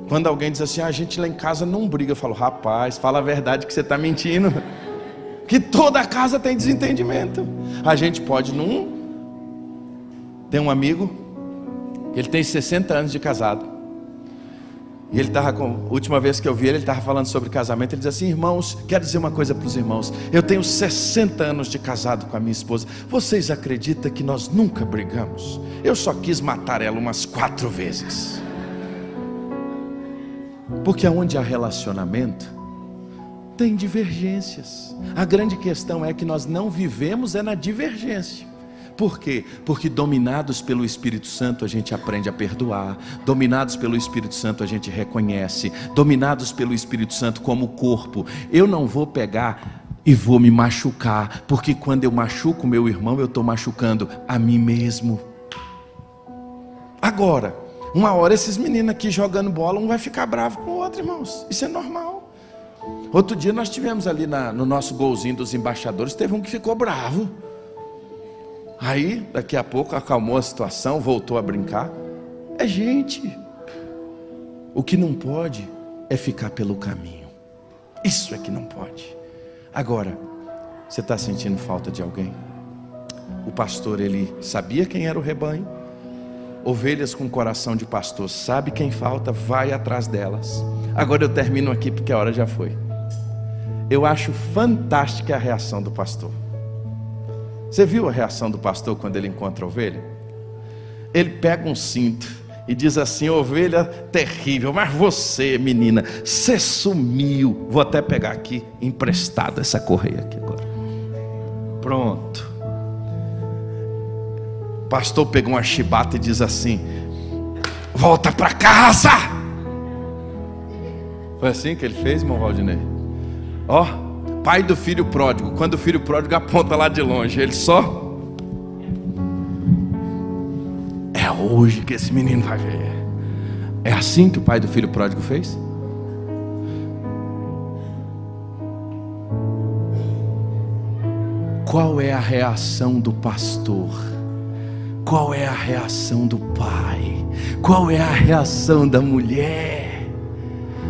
Quando alguém diz assim: a gente lá em casa não briga, eu falo: rapaz, fala a verdade que você está mentindo. Que toda casa tem desentendimento. A gente pode não. Tem um amigo, ele tem 60 anos de casado, e ele estava, última vez que eu vi ele estava falando sobre casamento. Ele diz assim: irmãos, quero dizer uma coisa para os irmãos, eu tenho 60 anos de casado com a minha esposa, vocês acreditam que nós nunca brigamos? Eu só quis matar ela umas 4 vezes. Porque onde há relacionamento tem divergências. A grande questão é que nós não vivemos na divergência. Por quê? Porque dominados pelo Espírito Santo a gente aprende a perdoar. Dominados pelo Espírito Santo a gente reconhece. Dominados pelo Espírito Santo como corpo. Eu não vou pegar e vou me machucar, porque quando eu machuco meu irmão, eu estou machucando a mim mesmo. Agora, uma hora esses meninos aqui jogando bola, um vai ficar bravo com o outro, irmãos. Isso é normal. Outro dia nós tivemos ali no nosso golzinho dos embaixadores, teve um que ficou bravo. Aí, daqui a pouco, acalmou a situação, voltou a brincar. É gente. O que não pode é ficar pelo caminho. Isso é que não pode. Agora, você está sentindo falta de alguém? O pastor, ele sabia quem era o rebanho. Ovelhas com coração de pastor, sabe quem falta, vai atrás delas. Agora eu termino aqui porque a hora já foi. Eu acho fantástica a reação do pastor. Você viu a reação do pastor quando ele encontra a ovelha? Ele pega um cinto e diz assim: ovelha terrível, mas você, menina, você sumiu. Vou até pegar aqui emprestado essa correia aqui agora. Pronto. O pastor pegou uma chibata e diz assim: volta para casa. Foi assim que ele fez, irmão Valdinei? Ó, pai do filho pródigo. Quando o filho pródigo aponta lá de longe, ele só: é hoje que esse menino vai ver. É assim que o pai do filho pródigo fez? Qual é a reação do pastor? Qual é a reação do pai? Qual é a reação da mulher?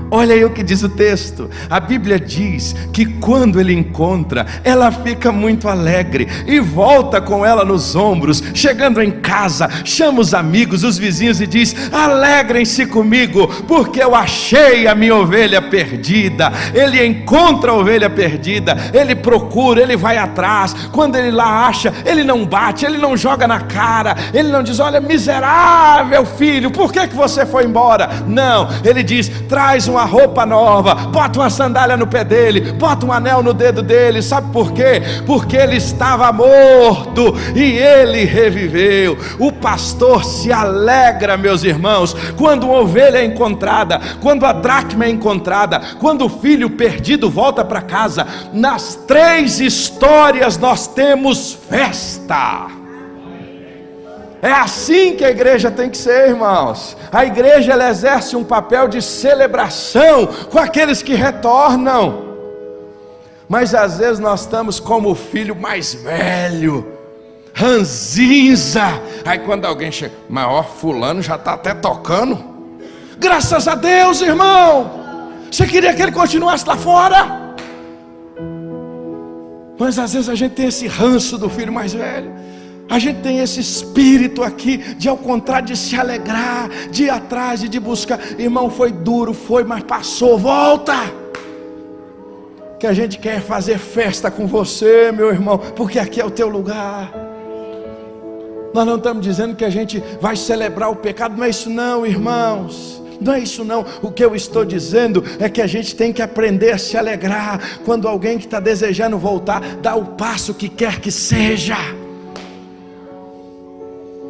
Olha aí o que diz o texto. A Bíblia diz que quando ele encontra, ela fica muito alegre e volta com ela nos ombros. Chegando em casa, chama os amigos, os vizinhos e diz: alegrem-se comigo, porque eu achei a minha ovelha perdida. Ele encontra a ovelha perdida, ele procura, ele vai atrás. Quando ele lá acha, ele não bate, ele não joga na cara, ele não diz: olha, miserável filho, por que você foi embora? Não, ele diz: traz uma roupa nova, bota uma sandália no pé dele, bota um anel no dedo dele. Sabe por quê? Porque ele estava morto e ele reviveu. O pastor se alegra, meus irmãos, quando uma ovelha é encontrada, quando a dracma é encontrada, quando o filho perdido volta para casa. Nas 3 histórias nós temos festa. É assim que a igreja tem que ser, irmãos. A igreja, ela exerce um papel de celebração com aqueles que retornam. Mas às vezes nós estamos como o filho mais velho, ranzinza. Aí quando alguém chega: maior fulano já está até tocando. Graças a Deus, irmão. Você queria que ele continuasse lá fora? Mas às vezes a gente tem esse ranço do filho mais velho. A gente tem esse espírito aqui de, ao contrário, de se alegrar, de ir atrás e de buscar. Irmão, foi duro, foi, mas passou, volta. Que a gente quer fazer festa com você, meu irmão, porque aqui é o teu lugar. Nós não estamos dizendo que a gente vai celebrar o pecado, não é isso não, irmãos. Não é isso não. O que eu estou dizendo é que a gente tem que aprender a se alegrar quando alguém que está desejando voltar dá o passo que quer que seja.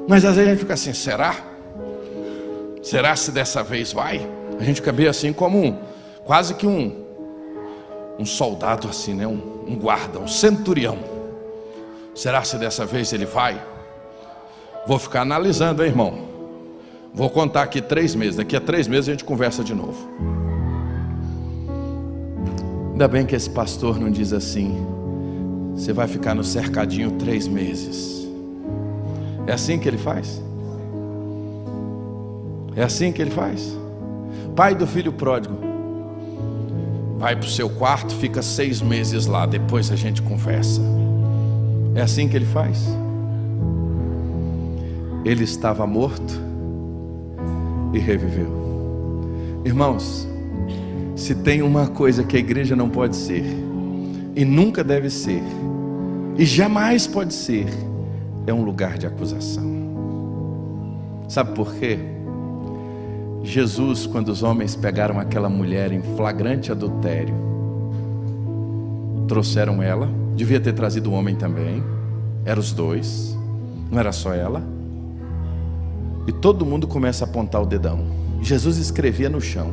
Mas às vezes a gente fica assim, será? Será se dessa vez vai? A gente fica bem assim como quase que um soldado assim, né? Um guarda, um centurião. Será se dessa vez ele vai? Vou ficar analisando, hein, irmão? Vou contar aqui 3 meses. Daqui a 3 meses a gente conversa de novo. Ainda bem que esse pastor não diz assim: você vai ficar no cercadinho 3 meses. É assim que ele faz? É assim que ele faz? Pai do filho pródigo vai para o seu quarto, fica 6 meses lá, depois a gente conversa. É assim que ele faz? Ele estava morto e reviveu. Irmãos, se tem uma coisa que a igreja não pode ser, e nunca deve ser, e jamais pode ser, é um lugar de acusação. Sabe por quê? Jesus, quando os homens pegaram aquela mulher em flagrante adultério, trouxeram ela, devia ter trazido o homem também, eram os dois, não era só ela, e todo mundo começa a apontar o dedão. Jesus escrevia no chão,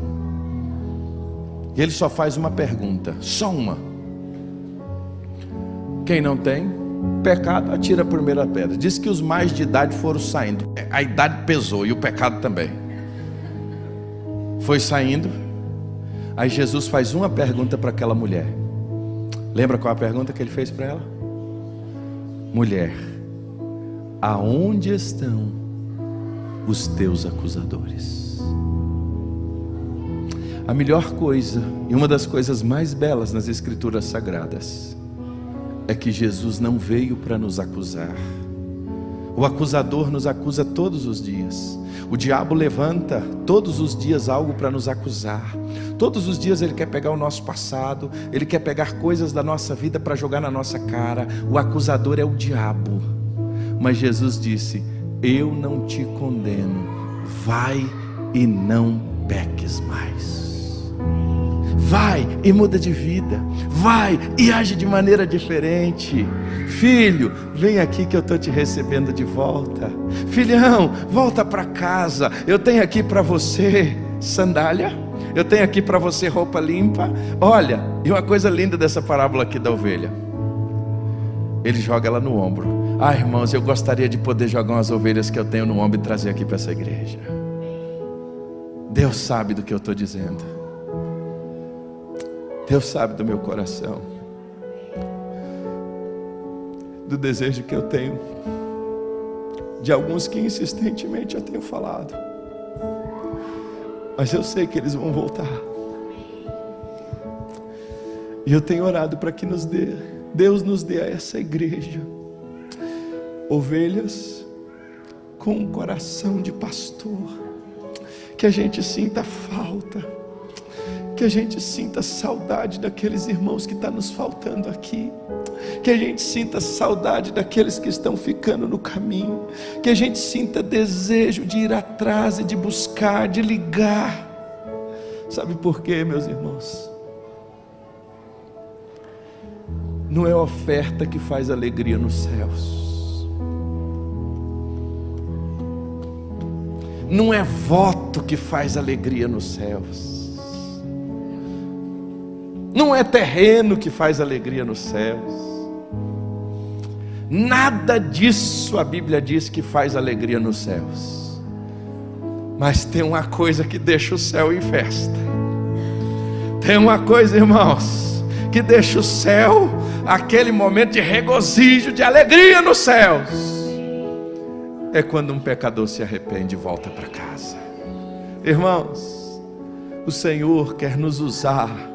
e ele só faz uma pergunta, só uma: quem não tem pecado, atira a primeira pedra. Diz que os mais de idade foram saindo, a idade pesou e o pecado também foi saindo. Aí Jesus faz uma pergunta para aquela mulher. Lembra qual a pergunta que ele fez para ela? Mulher, aonde estão os teus acusadores? A melhor coisa e uma das coisas mais belas nas Escrituras Sagradas é que Jesus não veio para nos acusar. O acusador nos acusa todos os dias. O diabo levanta todos os dias algo para nos acusar. Todos os dias ele quer pegar o nosso passado, ele quer pegar coisas da nossa vida para jogar na nossa cara. O acusador é o diabo. Mas Jesus disse: eu não te condeno, vai e não peques mais. Vai e muda de vida. Vai e age de maneira diferente. Filho, vem aqui que eu estou te recebendo de volta. Filhão, volta para casa. Eu tenho aqui para você sandália. Eu tenho aqui para você roupa limpa. Olha, e uma coisa linda dessa parábola aqui da ovelha. Ele joga ela no ombro. Ah, irmãos, eu gostaria de poder jogar umas ovelhas que eu tenho no ombro e trazer aqui para essa igreja. Deus sabe do que eu estou dizendo. Deus sabe do meu coração, do desejo que eu tenho, de alguns que insistentemente eu tenho falado, mas eu sei que eles vão voltar, e eu tenho orado para que Deus nos dê a essa igreja ovelhas com um coração de pastor, que a gente sinta falta, que a gente sinta saudade daqueles irmãos que estão nos faltando aqui, que a gente sinta saudade daqueles que estão ficando no caminho, que a gente sinta desejo de ir atrás e de buscar, de ligar. Sabe por quê, meus irmãos? Não é oferta que faz alegria nos céus, não é voto que faz alegria nos céus, não é terreno que faz alegria nos céus. Nada disso a Bíblia diz que faz alegria nos céus. Mas tem uma coisa que deixa o céu em festa. Tem uma coisa, irmãos, que deixa o céu, aquele momento de regozijo, de alegria nos céus. É quando um pecador se arrepende e volta para casa. Irmãos, o Senhor quer nos usar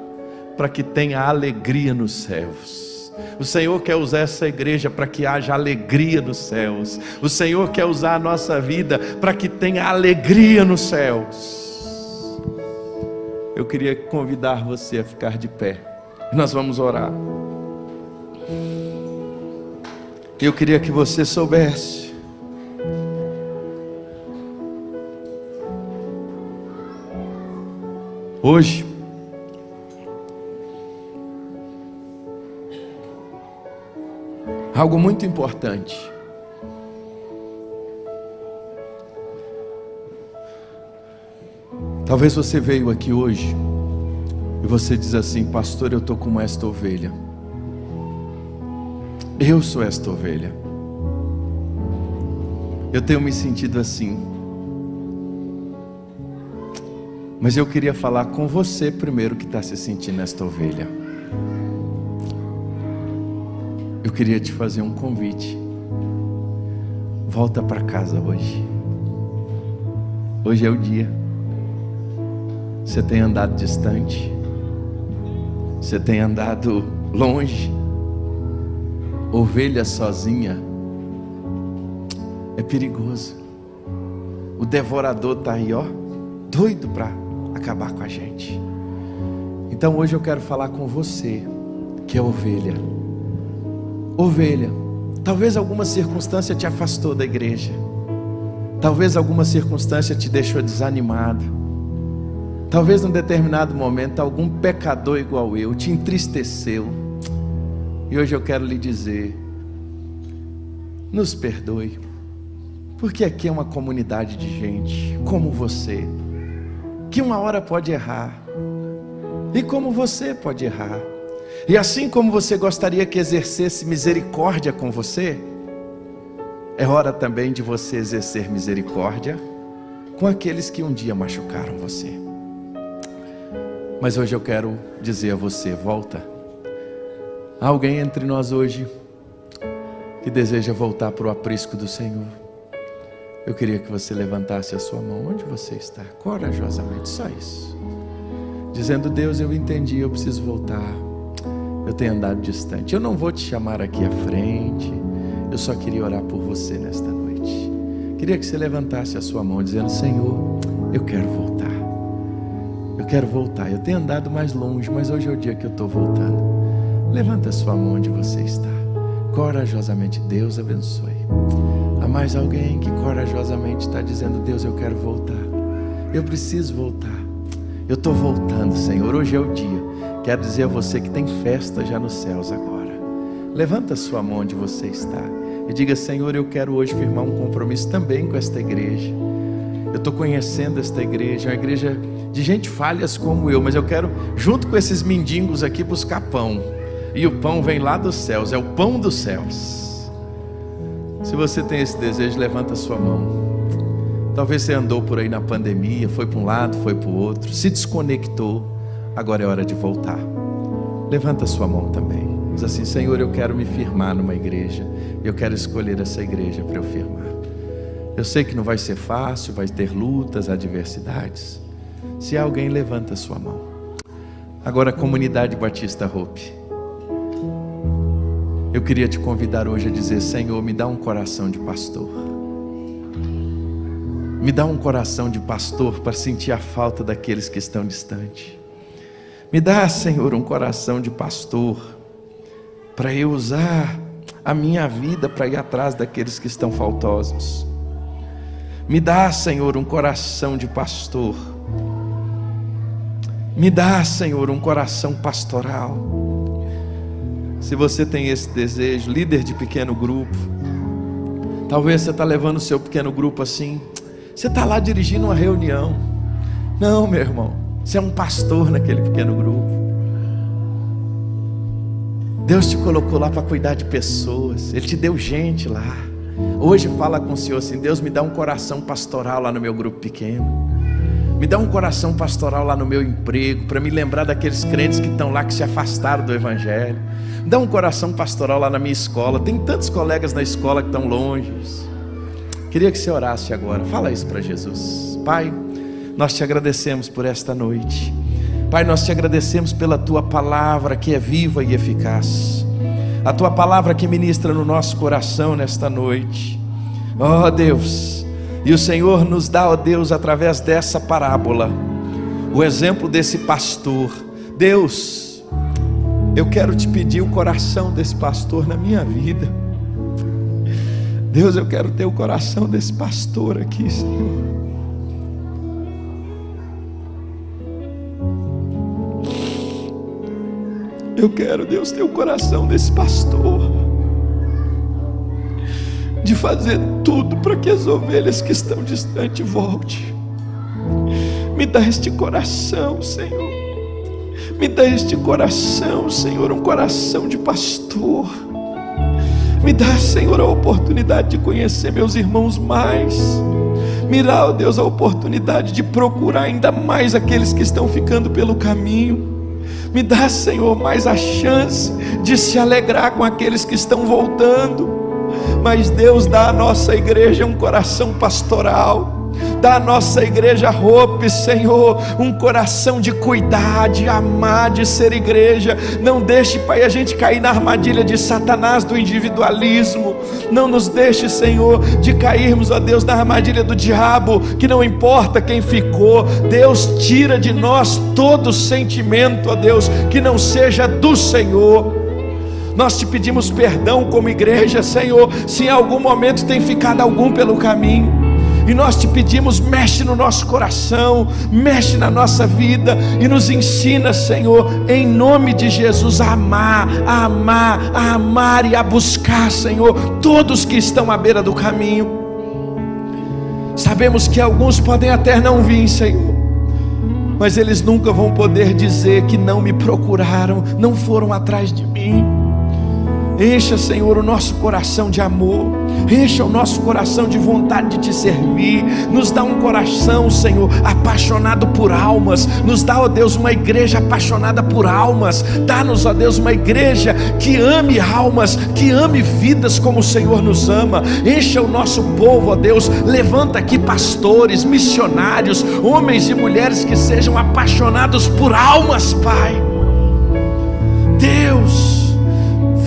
para que tenha alegria nos céus. O Senhor quer usar essa igreja para que haja alegria nos céus. O Senhor quer usar a nossa vida para que tenha alegria nos céus. Eu queria convidar você a ficar de pé. Nós vamos orar. Eu queria que você soubesse. Hoje, algo muito importante. Talvez você veio aqui hoje e você diz assim: pastor, eu estou como esta ovelha. Eu sou esta ovelha. Eu tenho me sentido assim. Mas eu queria falar com você primeiro que está se sentindo esta ovelha. Eu queria te fazer um convite. Volta para casa hoje. Hoje é o dia. Você tem andado distante. Você tem andado longe. Ovelha sozinha é perigoso. O devorador está aí, ó, doido para acabar com a gente. Então hoje eu quero falar com você que é ovelha. Ovelha, talvez alguma circunstância te afastou da igreja. Talvez alguma circunstância te deixou desanimado. Talvez num determinado momento algum pecador igual eu te entristeceu. E hoje eu quero lhe dizer: nos perdoe, porque aqui é uma comunidade de gente como você, que uma hora pode errar, e como você pode errar. E assim como você gostaria que exercesse misericórdia com você, é hora também de você exercer misericórdia com aqueles que um dia machucaram você. Mas hoje eu quero dizer a você: volta. Há alguém entre nós hoje que deseja voltar para o aprisco do Senhor. Eu queria que você levantasse a sua mão onde você está, corajosamente, só isso, dizendo: Deus, eu entendi, eu preciso voltar. Eu tenho andado distante. Eu não vou te chamar aqui à frente. Eu só queria orar por você nesta noite. Queria que você levantasse a sua mão dizendo: Senhor, eu quero voltar. Eu quero voltar. Eu tenho andado mais longe, mas hoje é o dia que eu estou voltando. Levanta a sua mão onde você está. Corajosamente. Deus abençoe. Há mais alguém que corajosamente está dizendo: Deus, eu quero voltar. Eu preciso voltar. Eu estou voltando, Senhor. Hoje é o dia. Quero dizer a você que tem festa já nos céus agora. Levanta a sua mão onde você está e diga: Senhor, eu quero hoje firmar um compromisso também com esta igreja. Eu estou conhecendo esta igreja, uma igreja de gente falhas como eu, mas eu quero, junto com esses mendigos aqui, buscar pão. E o pão vem lá dos céus, é o pão dos céus. Se você tem esse desejo, levanta a sua mão. Talvez você andou por aí na pandemia, foi para um lado, foi para o outro, se desconectou. Agora é hora de voltar. Levanta a sua mão também. Diz assim: Senhor, eu quero me firmar numa igreja. Eu quero escolher essa igreja para eu firmar. Eu sei que não vai ser fácil, vai ter lutas, adversidades. Se há alguém, levanta a sua mão. Agora, a comunidade Batista Hope, eu queria te convidar hoje a dizer: Senhor, me dá um coração de pastor. Me dá um coração de pastor para sentir a falta daqueles que estão distantes. Me dá, Senhor, um coração de pastor para eu usar a minha vida para ir atrás daqueles que estão faltosos. Me dá, Senhor, um coração de pastor. Me dá, Senhor, um coração pastoral. Se você tem esse desejo, líder de pequeno grupo, talvez você está levando o seu pequeno grupo assim, você está lá dirigindo uma reunião. Não, meu irmão, você é um pastor naquele pequeno grupo. Deus te colocou lá para cuidar de pessoas. Ele te deu gente lá. Hoje fala com o Senhor assim: Deus, me dá um coração pastoral lá no meu grupo pequeno. Me dá um coração pastoral lá no meu emprego, para me lembrar daqueles crentes que estão lá, que se afastaram do Evangelho. Me dá um coração pastoral lá na minha escola. Tem tantos colegas na escola que estão longe. Queria que você orasse agora. Fala isso para Jesus. Pai, nós te agradecemos por esta noite. Pai, nós te agradecemos pela tua palavra que é viva e eficaz. a tua palavra que ministra no nosso coração nesta noite, ó Deus. E o Senhor nos dá, ó Deus, através dessa parábola, o exemplo desse pastor. Deus, eu quero te pedir o coração desse pastor na minha vida. Deus, eu quero ter o coração desse pastor aqui, Senhor. Eu quero, Deus, ter o coração desse pastor, de fazer tudo para que as ovelhas que estão distantes voltem. Me dá este coração, Senhor. Me dá este coração, Senhor, um coração de pastor. Me dá, Senhor, a oportunidade de conhecer meus irmãos mais. Me dá, ó Deus, a oportunidade de procurar ainda mais aqueles que estão ficando pelo caminho. Me dá, Senhor, mais a chance de se alegrar com aqueles que estão voltando. Mas Deus, dá à nossa igreja um coração pastoral. Dá à nossa igreja Hope, Senhor, um coração de cuidar, de amar, de ser igreja. Não deixe, Pai, a gente cair na armadilha de Satanás, do individualismo. Não nos deixe, Senhor, de cairmos, ó Deus, na armadilha do diabo, que não importa quem ficou. Deus, tira de nós todo sentimento, ó Deus, que não seja do Senhor. Nós te pedimos perdão como igreja, Senhor, se em algum momento tem ficado algum pelo caminho. E nós te pedimos, mexe no nosso coração, mexe na nossa vida e nos ensina, Senhor, em nome de Jesus, a amar, a amar, a amar e a buscar, Senhor, todos que estão à beira do caminho. Sabemos que alguns podem até não vir, Senhor, mas eles nunca vão poder dizer que não me procuraram, não foram atrás de mim. Encha, Senhor, o nosso coração de amor. Encha o nosso coração de vontade de te servir. Nos dá um coração, Senhor, apaixonado por almas. Nos dá, ó Deus, uma igreja apaixonada por almas. Dá-nos, ó Deus, uma igreja que ame almas, que ame vidas como o Senhor nos ama. Encha o nosso povo, ó Deus. Levanta aqui pastores, missionários, homens e mulheres que sejam apaixonados por almas, Pai. Deus,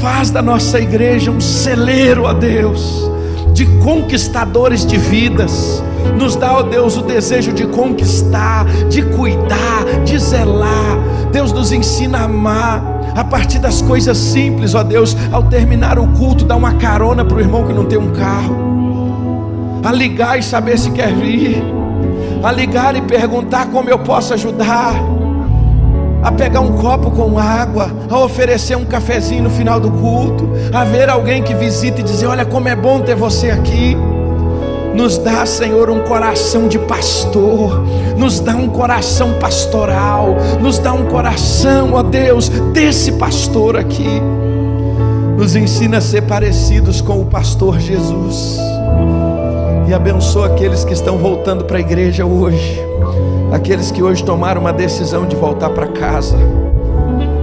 faz da nossa igreja um celeiro, ó Deus, de conquistadores de vidas. Nos dá, ó Deus, o desejo de conquistar, de cuidar, de zelar. Deus, nos ensina a amar a partir das coisas simples, ó Deus. Ao terminar o culto, dá uma carona para o irmão que não tem um carro, a ligar e saber se quer vir, a ligar e perguntar como eu posso ajudar, a pegar um copo com água, a oferecer um cafezinho no final do culto, a ver alguém que visita e dizer: olha como é bom ter você aqui. Nos dá, Senhor, um coração de pastor, nos dá um coração pastoral, nos dá um coração, ó Deus, desse pastor aqui. Nos ensina a ser parecidos com o pastor Jesus. E abençoa aqueles que estão voltando para a igreja hoje, aqueles que hoje tomaram uma decisão de voltar para casa.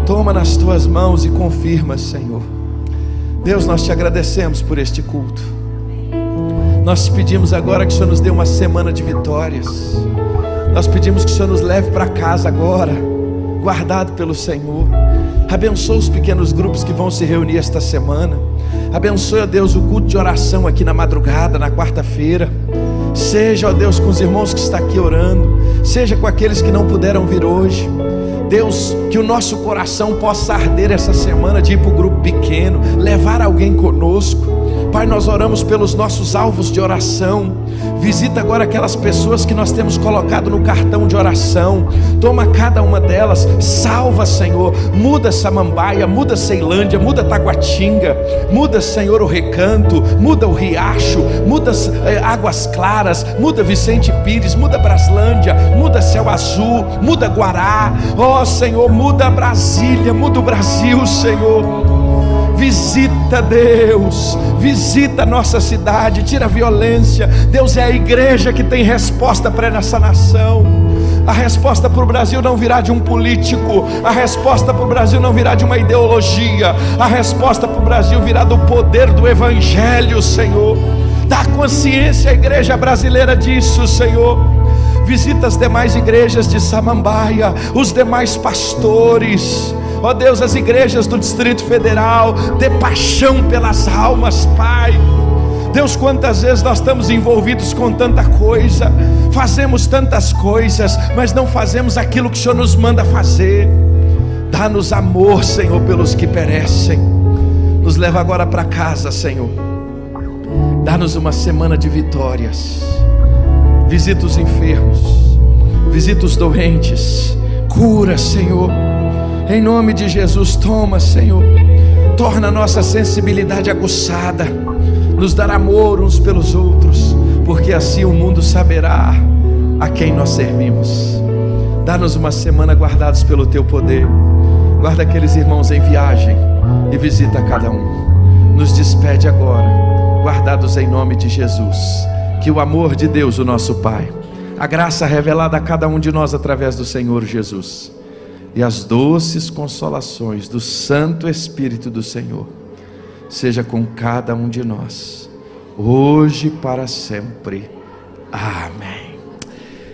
Toma nas tuas mãos e confirma, Senhor. Deus, nós te agradecemos por este culto. Nós te pedimos agora que o Senhor nos dê uma semana de vitórias. Nós pedimos que o Senhor nos leve para casa agora, guardado pelo Senhor. Abençoa os pequenos grupos que vão se reunir esta semana. Abençoa, Deus, o culto de oração aqui na madrugada, na quarta-feira. Seja, ó Deus, com os irmãos que estão aqui orando, seja com aqueles que não puderam vir hoje. Deus, que o nosso coração possa arder essa semana de ir para o grupo pequeno, levar alguém conosco. Pai, nós oramos pelos nossos alvos de oração. Visita agora aquelas pessoas que nós temos colocado no cartão de oração. Toma cada uma delas, salva, Senhor. Muda Samambaia, muda Ceilândia, muda Taguatinga, muda, Senhor, o Recanto, muda o Riacho, muda Águas Claras, muda Vicente Pires, muda Braslândia, muda Céu Azul, muda Guará. Ó Senhor, muda Brasília, muda o Brasil, Senhor. Visita, Deus, visita a nossa cidade, tira a violência. Deus, é a igreja que tem resposta para essa nação. A resposta para o Brasil não virá de um político, a resposta para o Brasil não virá de uma ideologia, a resposta para o Brasil virá do poder do Evangelho, Senhor. Dá consciência à igreja brasileira disso, Senhor. Visita as demais igrejas de Samambaia, os demais pastores. Ó Deus, as igrejas do Distrito Federal, dê paixão pelas almas, Pai. Deus, quantas vezes nós estamos envolvidos com tanta coisa, fazemos tantas coisas, mas não fazemos aquilo que o Senhor nos manda fazer. Dá-nos amor, Senhor, pelos que perecem. Nos leva agora para casa, Senhor. Dá-nos uma semana de vitórias. Visita os enfermos, visita os doentes, cura, Senhor. Em nome de Jesus, toma, Senhor. Torna a nossa sensibilidade aguçada, nos dar amor uns pelos outros, porque assim o mundo saberá a quem nós servimos. Dá-nos uma semana guardados pelo Teu poder. Guarda aqueles irmãos em viagem e visita cada um. Nos despede agora, guardados em nome de Jesus. Que o amor de Deus, o nosso Pai, a graça revelada a cada um de nós através do Senhor Jesus, e as doces consolações do Santo Espírito do Senhor, seja com cada um de nós, hoje e para sempre. Amém.